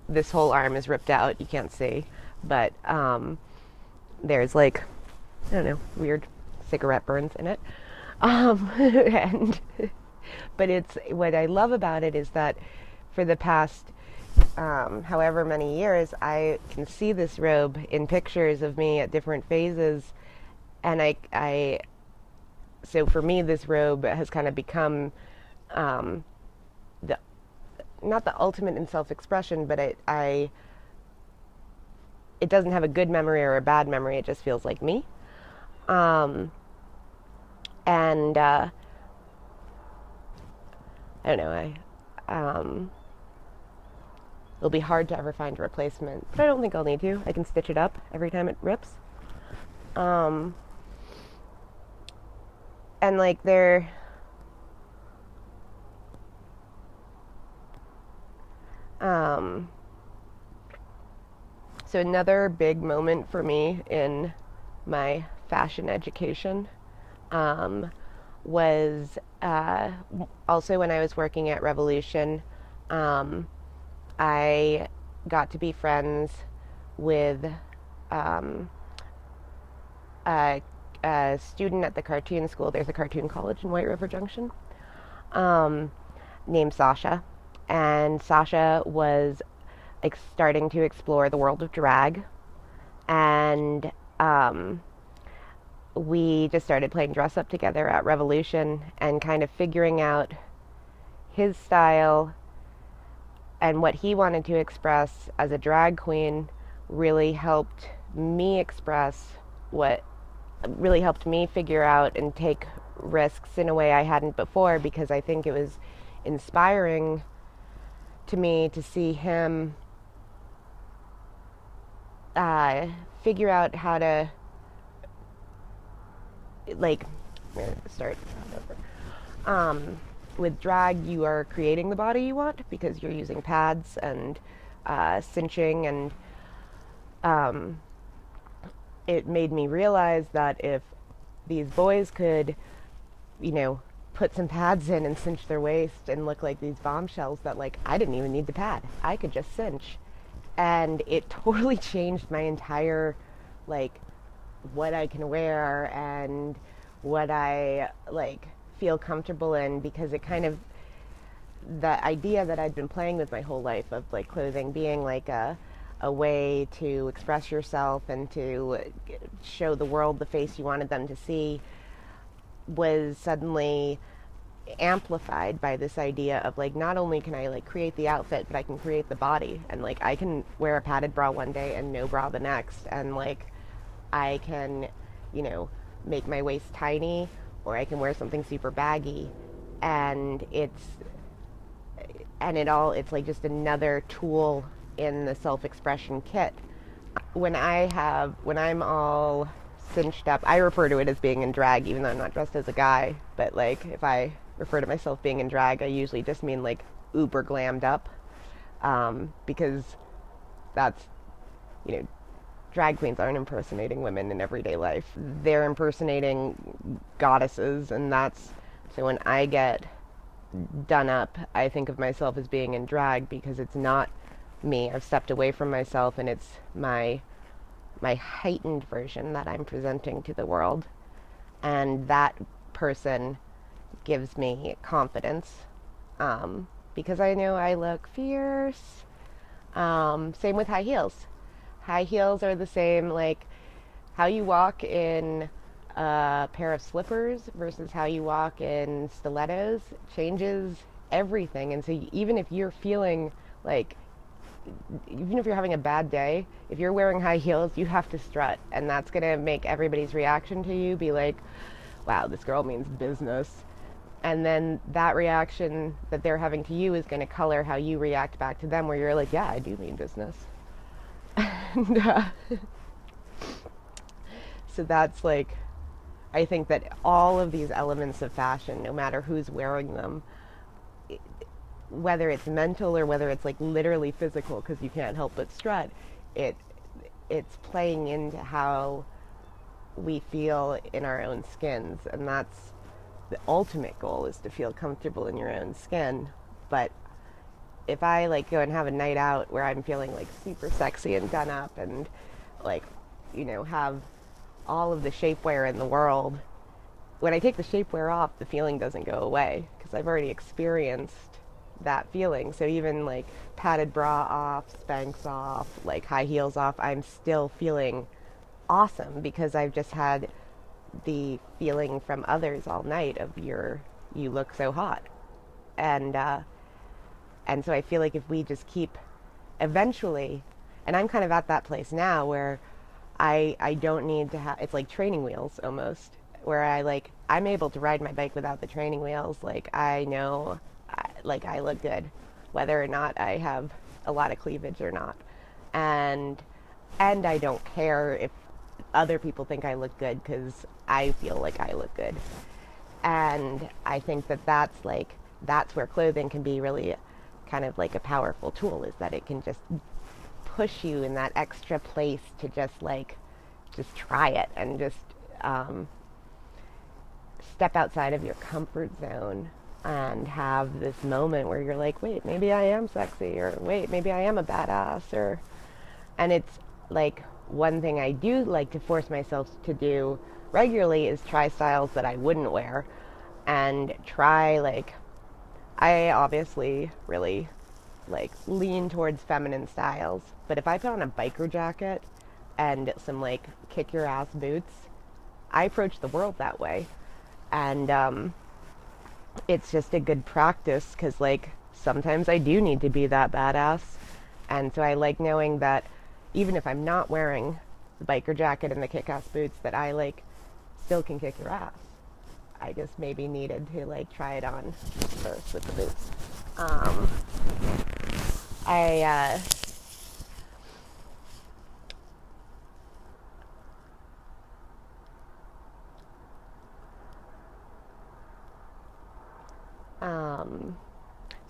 Speaker 2: This whole arm is ripped out, you can't see, but there's, like, I don't know, weird cigarette burns in it. But it's, what I love about it is that for the past however many years, I can see this robe in pictures of me at different phases, and so for me, this robe has kind of become not the ultimate in self-expression, but it doesn't have a good memory or a bad memory. It just feels like me. And I don't know, it'll be hard to ever find a replacement, but I don't think I'll need to. I can stitch it up every time it rips. And, like, so another big moment for me in my fashion education was also when I was working at Revolution. I got to be friends with a student at the cartoon school. There's a cartoon college in White River Junction, named Sasha. And Sasha was, like, starting to explore the world of drag. And we just started playing dress up together at Revolution and kind of figuring out his style and what he wanted to express as a drag queen. Really helped me figure out and take risks in a way I hadn't before, because I think it was inspiring to me to see him figure out how to, like, with drag, you are creating the body you want because you're using pads and cinching, and it made me realize that if these boys could, you know, put some pads in and cinch their waist and look like these bombshells, that like I didn't even need the pad. I could just cinch. And it totally changed my entire, like, what I can wear and what I like feel comfortable in, because it kind of, the idea that I'd been playing with my whole life of like clothing being like a way to express yourself and to show the world the face you wanted them to see was suddenly amplified by this idea of like, not only can I like create the outfit, but I can create the body, and like I can wear a padded bra one day and no bra the next, and like I can, you know, make my waist tiny, or I can wear something super baggy, and it's like just another tool in the self-expression kit. When I'm all cinched up, I refer to it as being in drag, even though I'm not dressed as a guy. But like, if I refer to myself being in drag, I usually just mean like uber glammed up, because that's, you know, drag queens aren't impersonating women in everyday life. They're impersonating goddesses, and that's, so when I get done up, I think of myself as being in drag, because it's not me. I've stepped away from myself, and it's my heightened version that I'm presenting to the world. And that person gives me confidence, because I know I look fierce. Same with high heels. High heels are the same, like how you walk in a pair of slippers versus how you walk in stilettos changes everything. And so even if you're feeling like, even if you're having a bad day, if you're wearing high heels, you have to strut, and that's going to make everybody's reaction to you be like, wow, this girl means business. And then that reaction that they're having to you is going to color how you react back to them, where you're like, yeah, I do mean business. And so that's like, I think that all of these elements of fashion, no matter who's wearing them, whether it's mental or whether it's like literally physical, because you can't help but strut, it's playing into how we feel in our own skins. And that's the ultimate goal, is to feel comfortable in your own skin. But if I like go and have a night out where I'm feeling like super sexy and done up and like, you know, have all of the shapewear in the world, when I take the shapewear off, the feeling doesn't go away, because I've already experienced that feeling. So even like padded bra off, Spanx off, like high heels off, I'm still feeling awesome, because I've just had the feeling from others all night of you look so hot. And so I feel like if we just keep, eventually, and I'm kind of at that place now where I don't need to have, it's like training wheels almost, where I'm able to ride my bike without the training wheels. Like I know, I look good, whether or not I have a lot of cleavage or not. And I don't care if other people think I look good, because I feel like I look good. And I think that that's where clothing can be really kind of like a powerful tool, is that it can just push you in that extra place to just try it, and just step outside of your comfort zone and have this moment where you're like, wait, maybe I am sexy, or wait, maybe I am a badass. And it's like, one thing I do like to force myself to do regularly is try styles that I wouldn't wear, and try, like, I obviously really like lean towards feminine styles, but if I put on a biker jacket and some like kick your ass boots, I approach the world that way. And it's just a good practice, because like sometimes I do need to be that badass. And so I like knowing that even if I'm not wearing the biker jacket and the kick-ass boots, that I like still can kick your ass. I just maybe needed to like try it on first with the boots.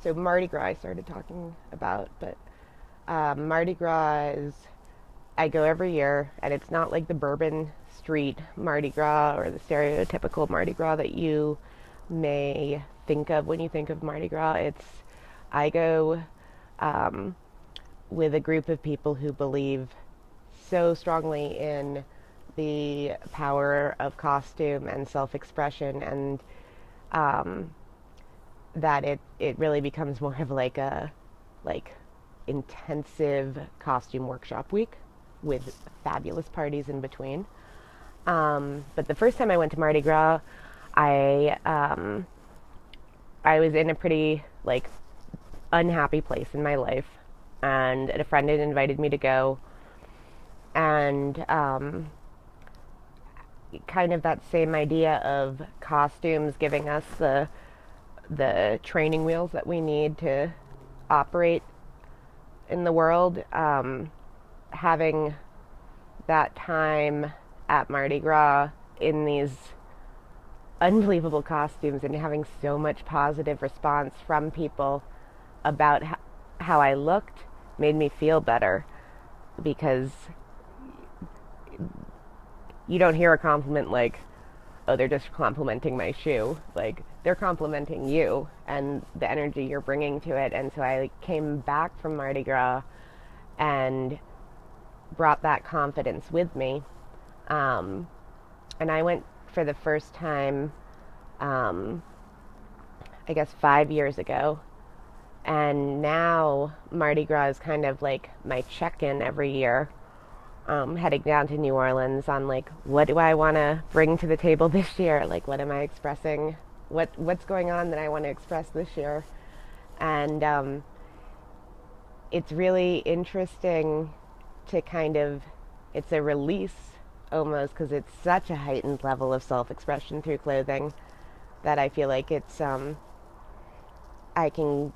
Speaker 2: So Mardi Gras I started talking about, but Mardi Gras is I go every year, and it's not like the Bourbon Street Mardi Gras or the stereotypical Mardi Gras that you may think of when you think of Mardi Gras. I go with a group of people who believe so strongly in the power of costume and self-expression, and that it really becomes more of like a intensive costume workshop week with fabulous parties in between. But the first time I went to Mardi Gras, I was in a pretty unhappy place in my life, and a friend had invited me to go, and kind of that same idea of costumes giving us the training wheels that we need to operate in the world. Having that time at Mardi Gras in these unbelievable costumes and having so much positive response from people about how I looked made me feel better, because you don't hear a compliment like, oh, they're just complimenting my shoe. Like, they're complimenting you and the energy you're bringing to it. And so I came back from Mardi Gras and brought that confidence with me. And I went for the first time, I guess 5 years ago. And now Mardi Gras is kind of like my check-in every year. Heading down to New Orleans on what do I want to bring to the table this year? What am I expressing? What's going on that I want to express this year? And it's really interesting to it's a release almost, because it's such a heightened level of self-expression through clothing that I feel like it's I can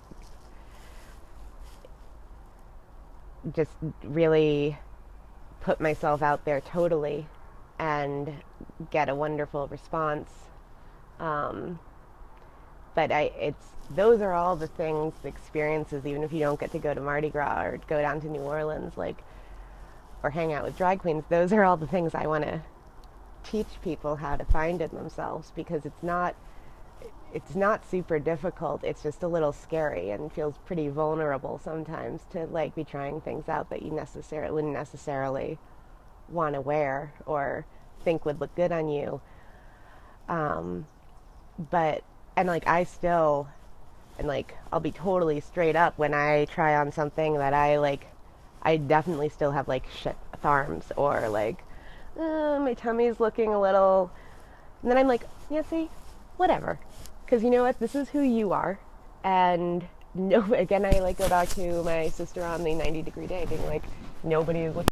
Speaker 2: just really put myself out there totally and get a wonderful response. But those are all the things, the experiences, even if you don't get to go to Mardi Gras or go down to New Orleans, or hang out with drag queens, those are all the things I want to teach people how to find in themselves, because it's not super difficult. It's just a little scary and feels pretty vulnerable sometimes to be trying things out that you wouldn't necessarily want to wear or think would look good on you. I'll be totally straight up when I try on something that I definitely still have shit arms, or my tummy's looking a little, and then I'm like, Nancy, whatever. Because you know what? This is who you are. And again, I go back to my sister on the 90-degree day being nobody is looking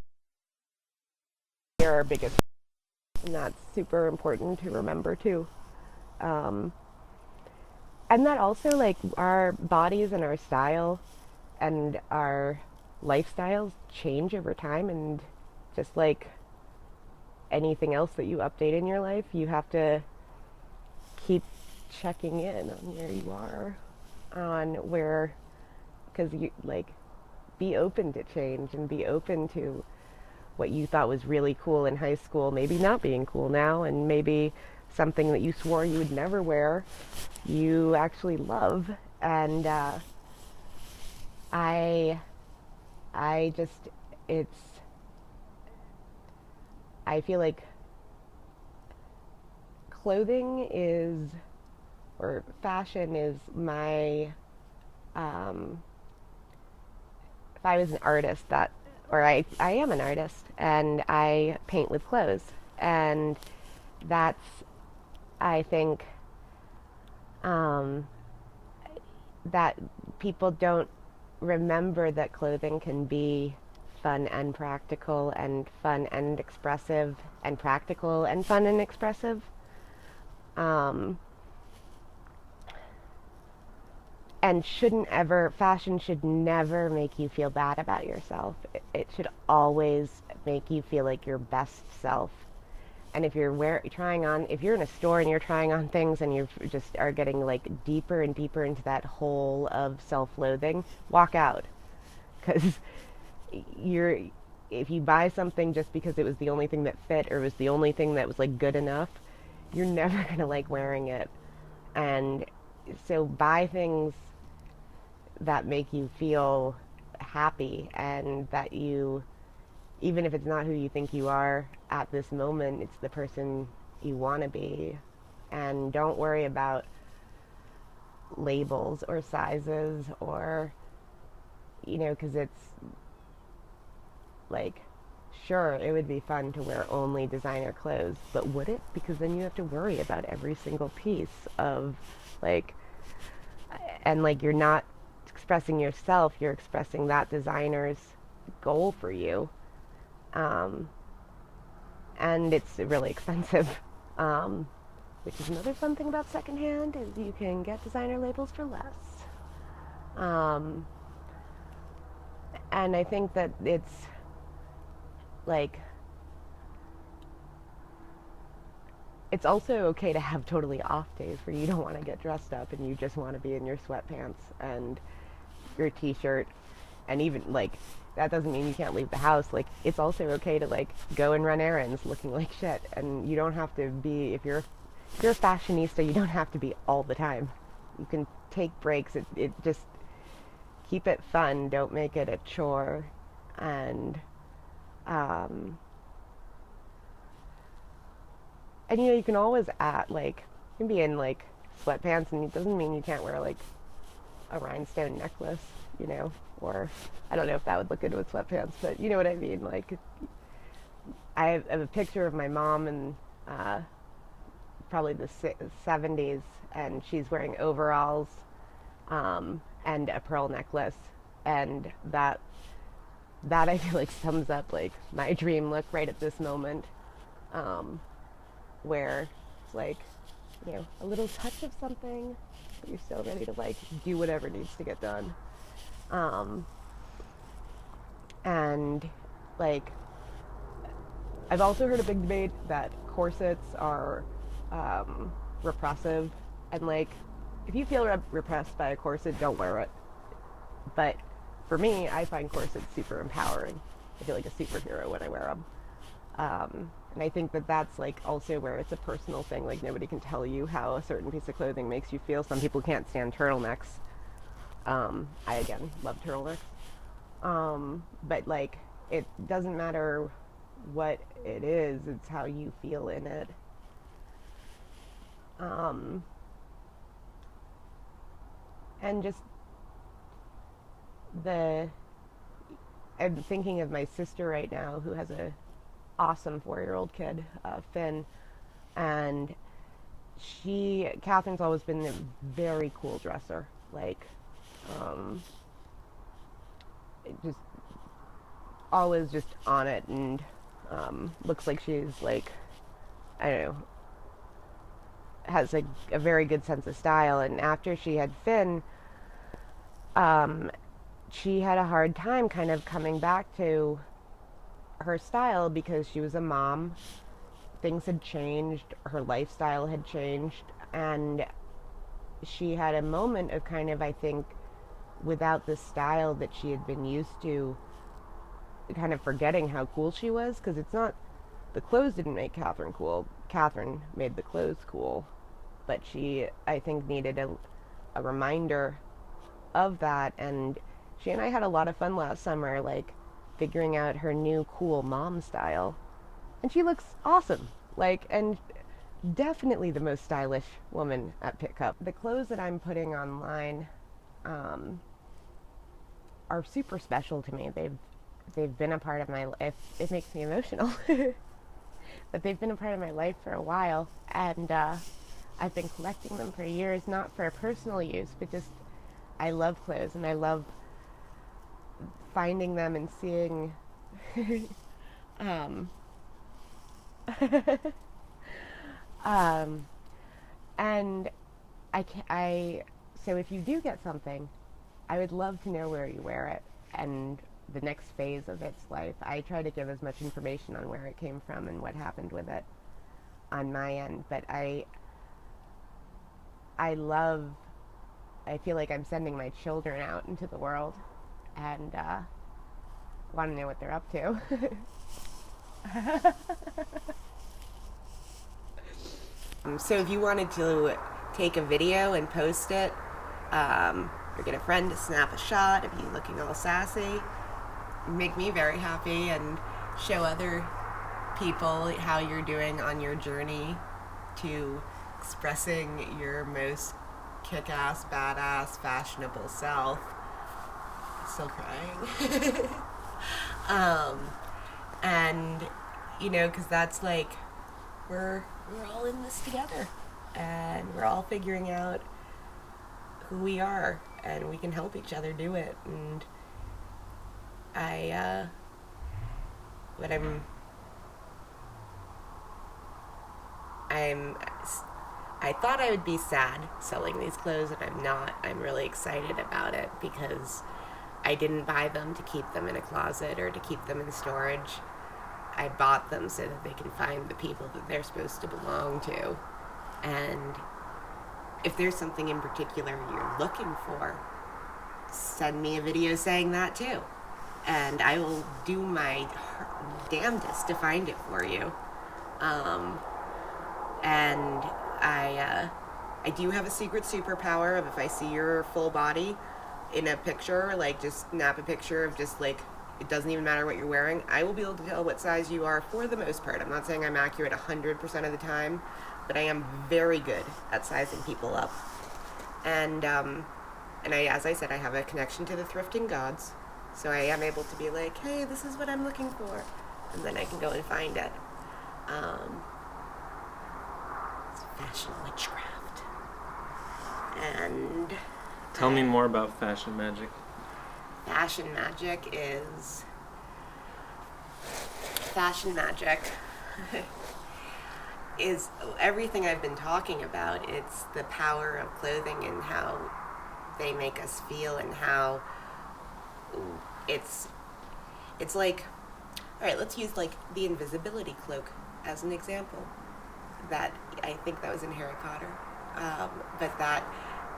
Speaker 2: at our biggest. And that's super important to remember too. And that also our bodies and our style and our lifestyles change over time. And just like anything else that you update in your life, you have to keep checking in on where you are, because you be open to change and be open to what you thought was really cool in high school maybe not being cool now, and maybe something that you swore you would never wear you actually love. And I feel like clothing is, or fashion is my, if I was an artist I am an artist and I paint with clothes, and that's, I think, that people don't remember that clothing can be fun and practical, and fun and expressive, and practical and fun and expressive. And fashion should never make you feel bad about yourself. It should always make you feel like your best self. And if you're if you're in a store and you're trying on things and you just are getting deeper and deeper into that hole of self-loathing, walk out. Because if you buy something just because it was the only thing that fit or was the only thing that was like good enough, you're never gonna like wearing it. And so buy things that make you feel happy, and that you, even if it's not who you think you are at this moment, it's the person you want to be. And don't worry about labels or sizes, or, you know, because it's like, sure, it would be fun to wear only designer clothes, but would it? Because then you have to worry about every single piece of, like, and like, you're not expressing yourself, you're expressing that designer's goal for you. And it's really expensive. Which is another fun thing about secondhand, is you can get designer labels for less. And I think that it's like, it's also okay to have totally off days where you don't want to get dressed up and you just want to be in your sweatpants and your t-shirt. And even like, that doesn't mean you can't leave the house. Like, it's also okay to like go and run errands looking like shit. And you don't have to be, if you're a fashionista, you don't have to be all the time. You can take breaks. It just, keep it fun. Don't make it a chore. And you know, you can always like, you can be in like sweatpants, and it doesn't mean you can't wear like a rhinestone necklace, you know, or I don't know if that would look good with sweatpants, but you know what I mean. Like, I have a picture of my mom in probably the 70s, and she's wearing overalls and a pearl necklace, and that I feel like sums up like my dream look right at this moment, where it's like, you know, a little touch of something, but you're still ready to like do whatever needs to get done. And like, I've also heard a big debate that corsets are repressive, and like, if you feel repressed by a corset, don't wear it. But for me, I find corsets super empowering. I feel like a superhero when I wear them. And I think that that's like also where it's a personal thing. Like, nobody can tell you how a certain piece of clothing makes you feel. Some people can't stand turtlenecks. I, again, love turtlenecks. But like, it doesn't matter what it is, it's how you feel in it. And just I'm thinking of my sister right now, who has a awesome 4-year-old kid, Finn, and Catherine's always been a very cool dresser, like, just always just on it, and looks like she's like, I don't know, has a very good sense of style. And after she had Finn, she had a hard time kind of coming back to her style, because she was a mom. Things had changed, her lifestyle had changed, and she had a moment of kind of, I think, without the style that she had been used to, kind of forgetting how cool she was, because it's not, the clothes didn't make Catherine cool. Catherine made the clothes cool. But she, I think, needed a reminder of that. And she and I had a lot of fun last summer, like, figuring out her new cool mom style. And she looks awesome. Like, and definitely the most stylish woman at Pickup. The clothes that I'm putting online are super special to me. They've been a part of my life. It makes me emotional. But they've been a part of my life for a while, and I've been collecting them for years, not for personal use, but just, I love clothes, and I love finding them and seeing and so if you do get something, I would love to know where you wear it and the next phase of its life. I try to give as much information on where it came from and what happened with it on my end, but I feel like I'm sending my children out into the world, and want to know what they're up to. So if you wanted to take a video and post it, or get a friend to snap a shot of you looking all sassy, make me very happy and show other people how you're doing on your journey to expressing your most kick-ass, badass, fashionable self. Still crying. And you know, because that's like we're all in this together, and we're all figuring out who we are, and we can help each other do it. And I thought I would be sad selling these clothes, and I'm not. I'm really excited about it because I didn't buy them to keep them in a closet or to keep them in storage. I bought them so that they can find the people that they're supposed to belong to. And if there's something in particular you're looking for, send me a video saying that too. And I will do my damnedest to find it for you. And I do have a secret superpower of if I see your full body in a picture, like just snap a picture of just like, it doesn't even matter what you're wearing, I will be able to tell what size you are for the most part. I'm not saying I'm accurate 100% of the time, but I am very good at sizing people up. And as I said, I have a connection to the thrifting gods, so I am able to be like, hey, this is what I'm looking for, and then I can go and find it. It's fashion witchcraft. And
Speaker 5: tell me more about fashion magic.
Speaker 2: Fashion magic is everything I've been talking about. It's the power of clothing and how they make us feel, and how it's like, all right, let's use like the invisibility cloak as an example. That, I think that was in Harry Potter, but that,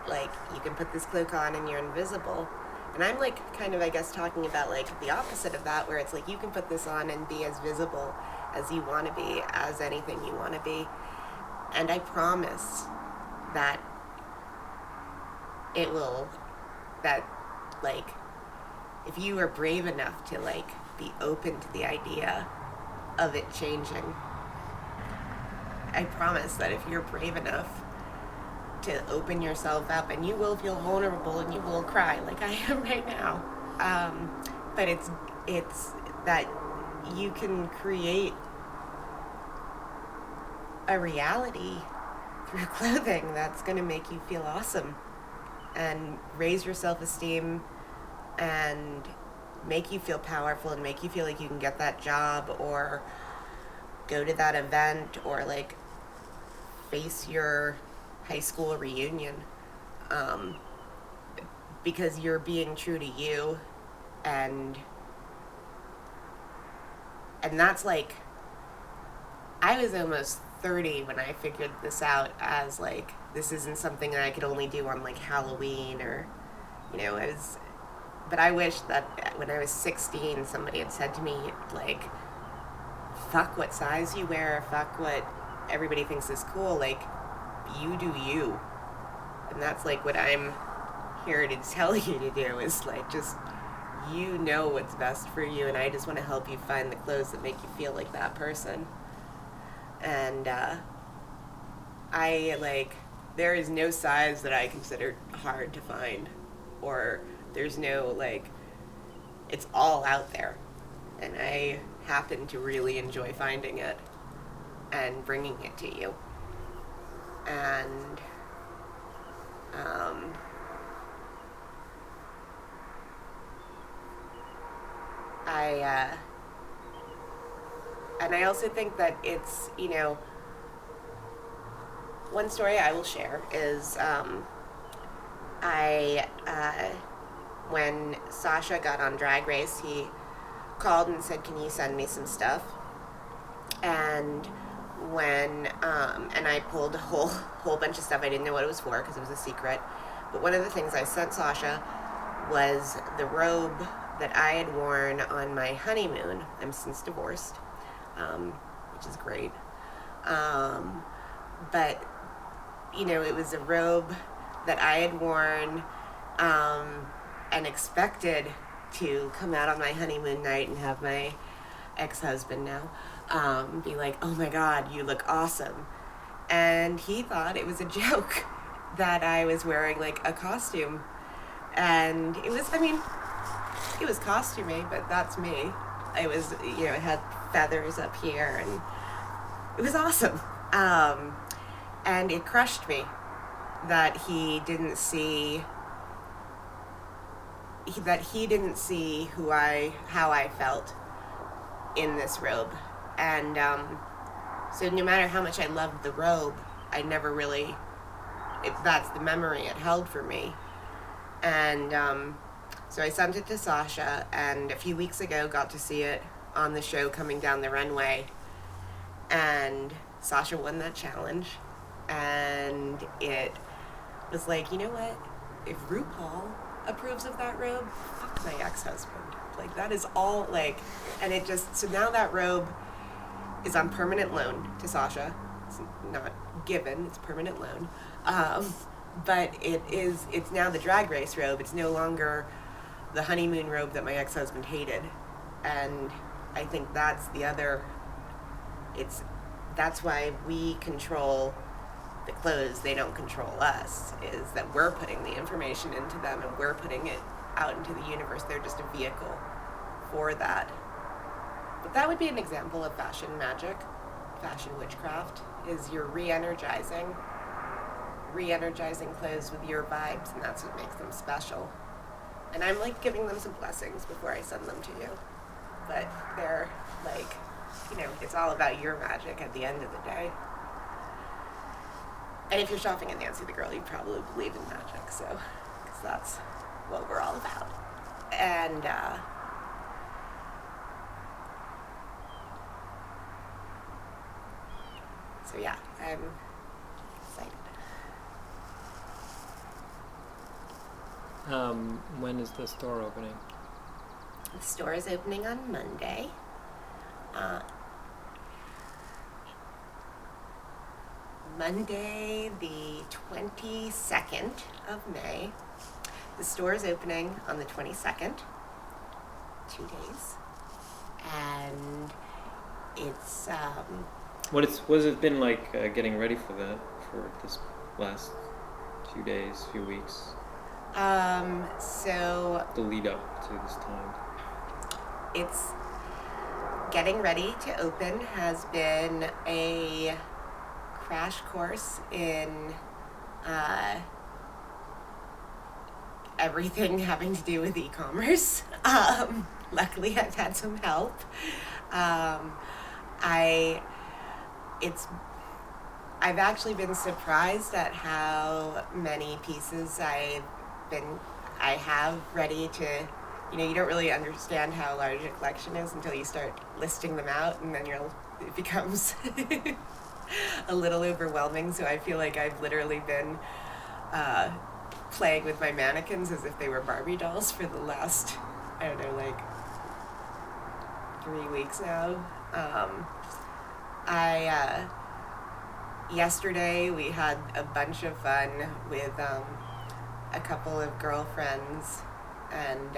Speaker 2: like, you can put this cloak on and you're invisible. And I'm like kind of, I guess, talking about like the opposite of that, where it's like you can put this on and be as visible as you want to be, as anything you want to be. And I promise that like, if you are brave enough to like be open to the idea of it changing, I promise that if you're brave enough to open yourself up, and you will feel vulnerable and you will cry like I am right now, but it's that you can create a reality through clothing that's going to make you feel awesome and raise your self-esteem and make you feel powerful and make you feel like you can get that job or go to that event or like face your high school reunion, because you're being true to you, and that's like, I was almost 30 when I figured this out, as like, this isn't something that I could only do on like Halloween, or, you know, but I wish that when I was 16 somebody had said to me like, fuck what size you wear, fuck what everybody thinks is cool, like, you do you. And that's like what I'm here to tell you to do, is like, just, you know what's best for you, and I just want to help you find the clothes that make you feel like that person. And I like, there is no size that I consider hard to find, or there's no like, it's all out there, and I happen to really enjoy finding it and bringing it to you. And I also think that it's, you know, one story I will share is when Sasha got on Drag Race, he called and said, can you send me some stuff? And when and I pulled a whole bunch of stuff. I didn't know what it was for because it was a secret. But one of the things I sent Sasha was the robe that I had worn on my honeymoon. I'm since divorced, which is great. But, you know, it was a robe that I had worn and expected to come out on my honeymoon night and have my ex-husband now be like, oh my God, you look awesome. And he thought it was a joke that I was wearing like a costume. And it was, I mean, it was costumey, but that's me. It was, you know, it had feathers up here and it was awesome. And it crushed me that he didn't see how I felt in this robe. And so no matter how much I loved the robe, I never really, that's the memory it held for me. And so I sent it to Sasha, and a few weeks ago got to see it on the show coming down the runway. And Sasha won that challenge. And it was like, you know what? If RuPaul approves of that robe, fuck my ex-husband. Like, that is all, like, and it just, so now that robe is on permanent loan to Sasha. It's not given, it's permanent loan. But it's now the Drag Race robe. It's no longer the honeymoon robe that my ex-husband hated. And I think that's the other, that's why we control the clothes, they don't control us, is that we're putting the information into them and we're putting it out into the universe. They're just a vehicle for that. But that would be an example of fashion magic, fashion witchcraft, is you're re-energizing clothes with your vibes, and that's what makes them special. And I'm like giving them some blessings before I send them to you. But they're like, you know, it's all about your magic at the end of the day. And if you're shopping at Nancy the Girl, you probably believe in magic, so, because that's what we're all about. And, so yeah, I'm excited.
Speaker 5: When is the store opening?
Speaker 2: The store is opening on Monday. Monday, the 22nd of May. The store is opening on the 22nd, 2 days. And it's,
Speaker 5: What has it been like getting ready for this last few days, few weeks?
Speaker 2: So
Speaker 5: The lead up to this time.
Speaker 2: it's getting ready to open has been a crash course in everything having to do with e-commerce. Luckily, I've had some help. I've actually been surprised at how many pieces I have ready to, you know, you don't really understand how large a collection is until you start listing them out, and then it becomes a little overwhelming. So I feel like I've literally been playing with my mannequins as if they were Barbie dolls for the last, I don't know, like 3 weeks now. Yesterday we had a bunch of fun with a couple of girlfriends, and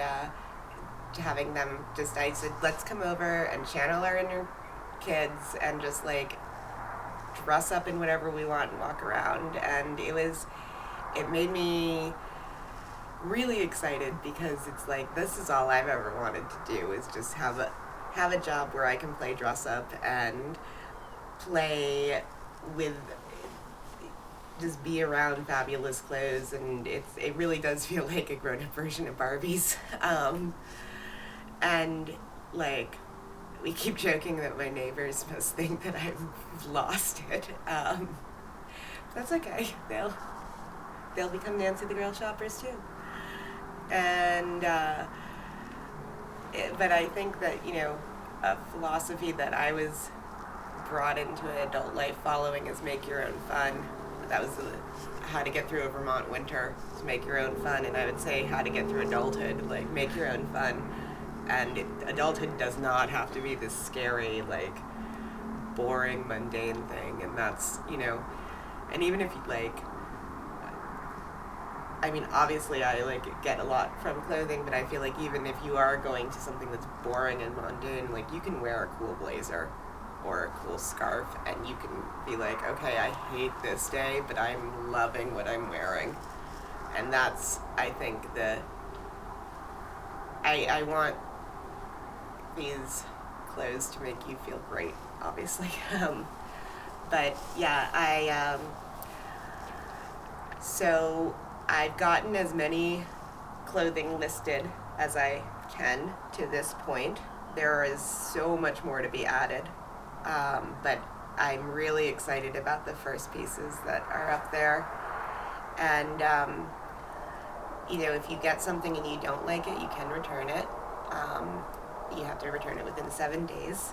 Speaker 2: having them I said, let's come over and channel our inner kids and just like dress up in whatever we want and walk around. And it made me really excited, because it's like, this is all I've ever wanted to do, is just have a job where I can play dress up and play with, just be around fabulous clothes. And it really does feel like a grown-up version of Barbies. And like, we keep joking that my neighbors must think that I've lost it. That's okay. They'll become Nancy the Girl shoppers too. And but I think that, you know, a philosophy that I was brought into adult life following is make your own fun. That was how to get through a Vermont winter, is make your own fun. And I would say how to get through adulthood, like make your own fun. And adulthood does not have to be this scary, like, boring, mundane thing. And that's, you know, and even if you, like, I mean, obviously I, like, get a lot from clothing, but I feel like even if you are going to something that's boring and mundane, like, you can wear a cool blazer or a cool scarf, and you can be like, okay, I hate this day, but I'm loving what I'm wearing. And that's, I think, I want these clothes to make you feel great, obviously. But yeah, so I've gotten as many clothing listed as I can to this point. There is so much more to be added, but I'm really excited about the first pieces that are up there. And you know, if you get something and you don't like it, you can return it. You have to return it within 7 days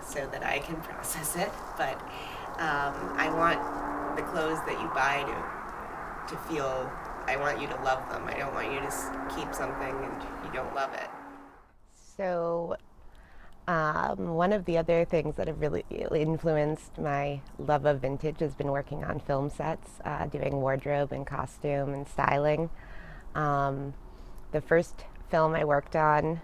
Speaker 2: so that I can process it. But I want the clothes that you buy to feel, I want you to love them. I don't want you to keep something and you don't love it. So one of the other things that have really influenced my love of vintage has been working on film sets, doing wardrobe and costume and styling. The first film I worked on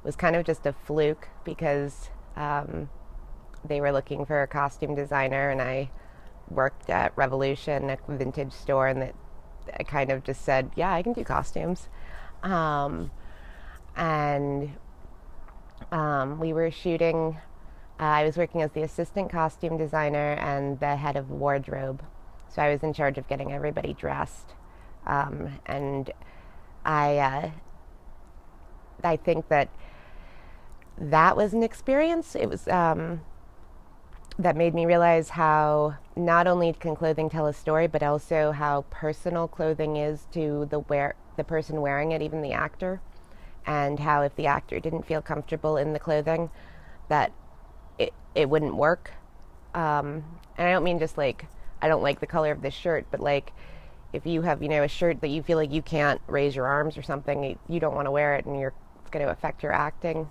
Speaker 2: was kind of just a fluke because they were looking for a costume designer, and I worked at Revolution, a vintage store, and that I kind of just said, yeah, I can do costumes. We were shooting, I was working as the assistant costume designer and the head of wardrobe. So I was in charge of getting everybody dressed. And I think that was an experience. It was that made me realize how not only can clothing tell a story, but also how personal clothing is to the person wearing it, even the actor, and how if the actor didn't feel comfortable in the clothing, that it wouldn't work. And I don't mean just like, I don't like the color of this shirt, but like, if you have, you know, a shirt that you feel like you can't raise your arms or something, you don't want to wear it, and it's going to affect your acting.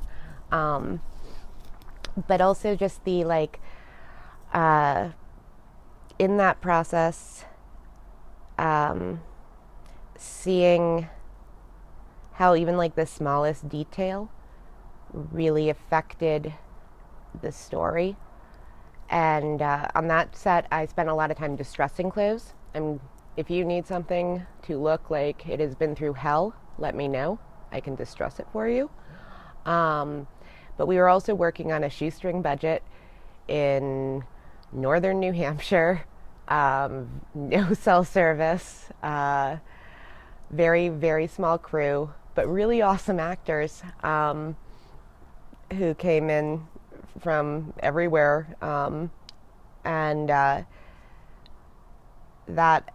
Speaker 2: But also just the, like, in that process, seeing how even like the smallest detail really affected the story. And on that set, I spent a lot of time distressing clothes. And if you need something to look like it has been through hell, let me know. I can distress it for you. But we were also working on a shoestring budget in northern New Hampshire, no cell service, very, very small crew, but really awesome actors who came in from everywhere. And that,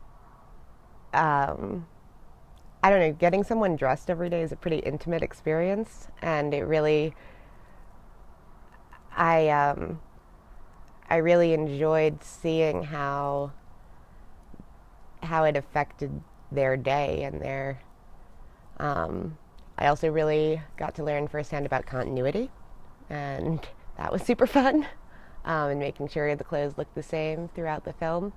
Speaker 2: I don't know, getting someone dressed every day is a pretty intimate experience, and it really, I really enjoyed seeing how it affected their day and their, I also really got to learn firsthand about continuity, and that was super fun, and making sure the clothes looked the same throughout the film.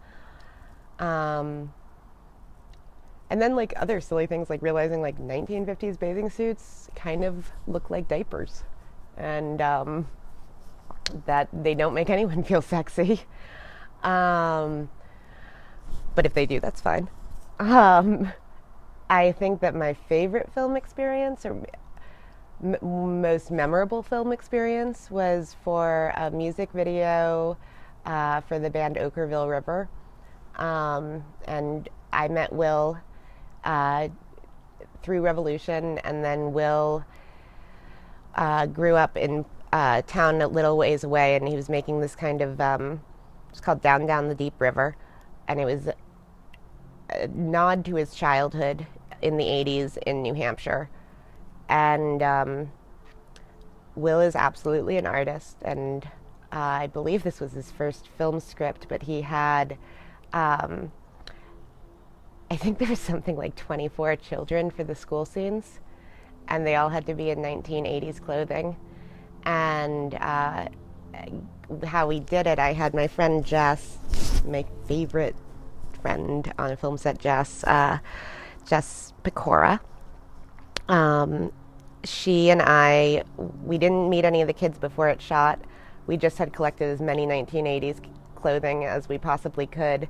Speaker 2: And then like other silly things, like realizing like 1950s bathing suits kind of look like diapers, and that they don't make anyone feel sexy. But if they do, that's fine. I think that my favorite film experience, or most memorable film experience, was for a music video for the band Okkervil River. And I met Will through Revolution, and then Will grew up in a town a little ways away, and he was making this kind of, it's called Down Down the Deep River, and it was a nod to his childhood in the 80s in New Hampshire. And Will is absolutely an artist, and I believe this was his first film script, but he had, I think there was something like 24 children for the school scenes, and they all had to be in 1980s clothing. And how we did it, I had my friend Jess, my favorite friend on a film set, Jess Pecora. She and I, we didn't meet any of the kids before it shot. We just had collected as many 1980s clothing as we possibly could.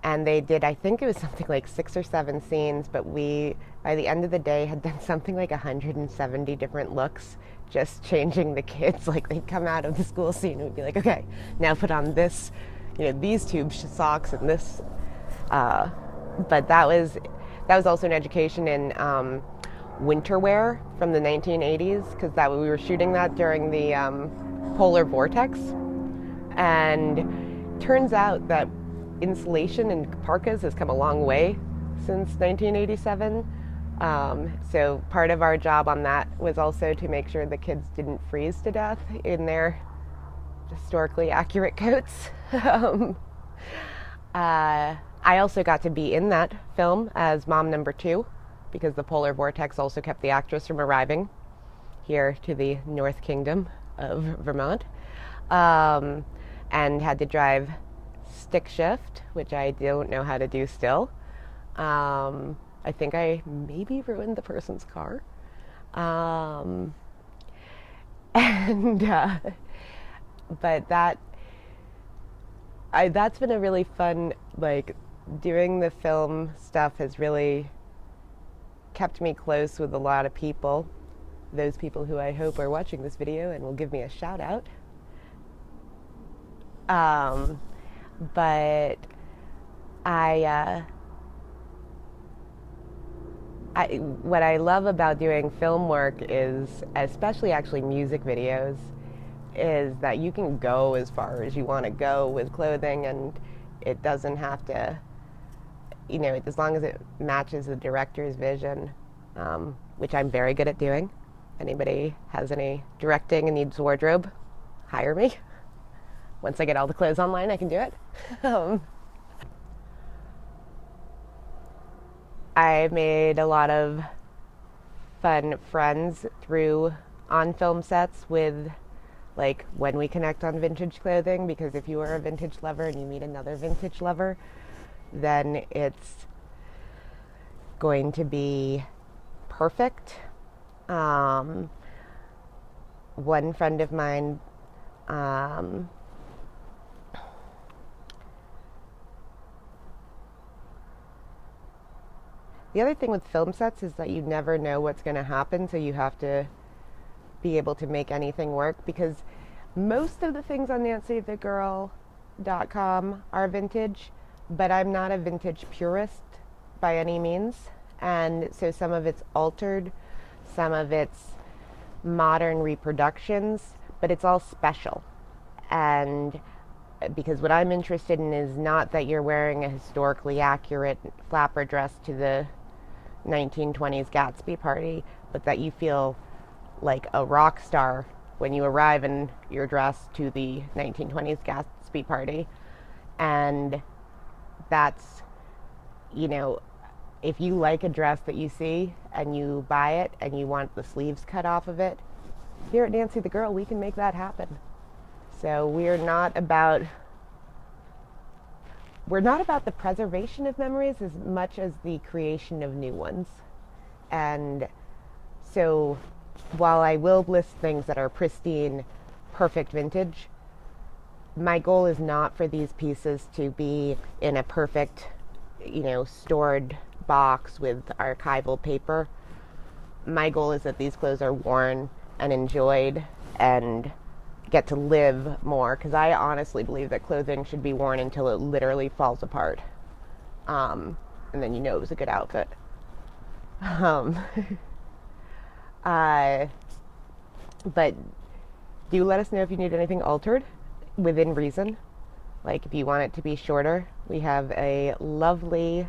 Speaker 2: And they did, I think it was something like 6 or 7 scenes, but we, by the end of the day, had done something like 170 different looks, just changing the kids. Like, they'd come out of the school scene and we'd be like, okay, now put on this, these tube socks and this. But that was also an education in winter wear from the 1980s, because we were shooting that during the polar vortex. And turns out that insulation in parkas has come a long way since 1987. So part of our job on that was also to make sure the kids didn't freeze to death in their historically accurate coats. I also got to be in that film as mom number 2, because the polar vortex also kept the actress from arriving here to the North Kingdom of Vermont, and had to drive stick shift, which I don't know how to do still. I think I maybe ruined the person's car. But that's been a really fun, doing the film stuff has really kept me close with a lot of people. Those people who I hope are watching this video and will give me a shout out. But what I love about doing film work is, especially actually music videos, is that you can go as far as you want to go with clothing, and it doesn't have to, as long as it matches the director's vision, which I'm very good at doing. Anybody has any directing and needs wardrobe, hire me. Once I get all the clothes online, I can do it. I made a lot of fun friends through on film sets with, when we connect on vintage clothing, because if you are a vintage lover and you meet another vintage lover, then it's going to be perfect. One friend of mine, the other thing with film sets is that you never know what's going to happen, so you have to be able to make anything work, because most of the things on nancythegirl.com are vintage, but I'm not a vintage purist by any means, and so some of it's altered, some of it's modern reproductions, but it's all special. And because what I'm interested in is not that you're wearing a historically accurate flapper dress to the 1920s Gatsby party, but that you feel like a rock star when you arrive in your dress to the 1920s Gatsby party. And that's, if you like a dress that you see and you buy it and you want the sleeves cut off of it, here at Nancy the Girl, we can make that happen. So we're not about the preservation of memories as much as the creation of new ones. And so while I will list things that are pristine, perfect vintage, my goal is not for these pieces to be in a perfect, stored box with archival paper. My goal is that these clothes are worn and enjoyed and get to live more, because I honestly believe that clothing should be worn until it literally falls apart, and then it was a good outfit. But do let us know if you need anything altered within reason. If you want it to be shorter, we have a lovely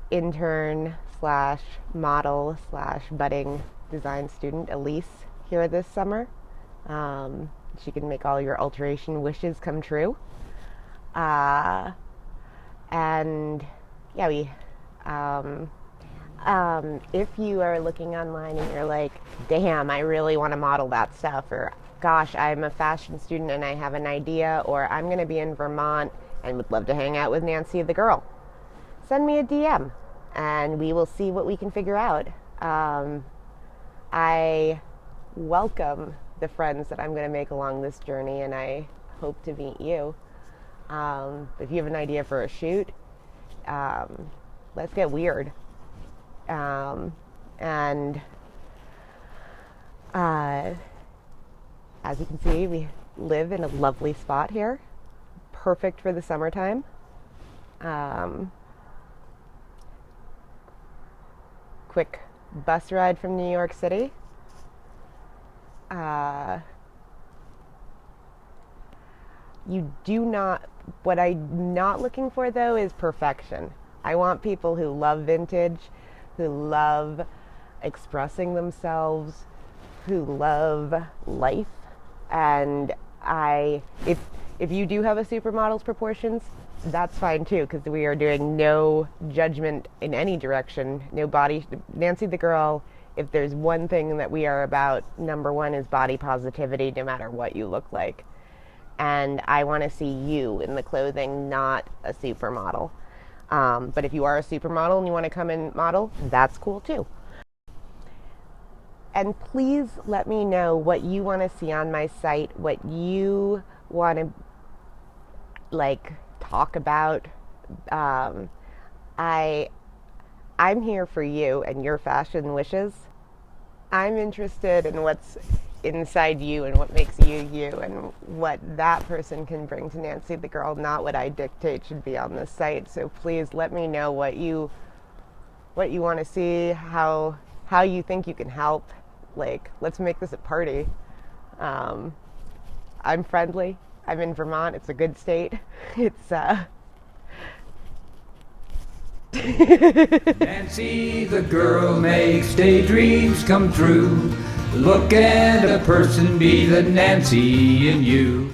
Speaker 2: intern / model / budding design student, Elise, here this summer. She can make all your alteration wishes come true. And yeah, If you are looking online and you're like, damn, I really want to model that stuff, or gosh, I'm a fashion student and I have an idea, or I'm going to be in Vermont and would love to hang out with Nancy the girl, send me a DM and we will see what we can figure out. I welcome the friends that I'm going to make along this journey, and I hope to meet you. If you have an idea for a shoot, let's get weird. And as you can see, we live in a lovely spot here, perfect for the summertime. Quick bus ride from New York City. What I'm not looking for though is perfection. I want people who love vintage, who love expressing themselves, who love life. And if you do have a supermodel's proportions, that's fine too, because we are doing no judgment in any direction, no body. Nancy the girl, if there's one thing that we are about, number one is body positivity, no matter what you look like. And I want to see you in the clothing, not a supermodel. But if you are a supermodel and you want to come and model, that's cool too. And please let me know what you want to see on my site, what you want to talk about. I'm here for you and your fashion wishes. I'm interested in what's inside you and what makes you you, and what that person can bring to Nancy the girl, not what I dictate should be on this site. So please let me know what you want to see, how you think you can help. Let's make this a party. I'm friendly. I'm in Vermont. It's a good state. It's
Speaker 1: Nancy the girl makes daydreams come true. Look at a person, be the Nancy in you.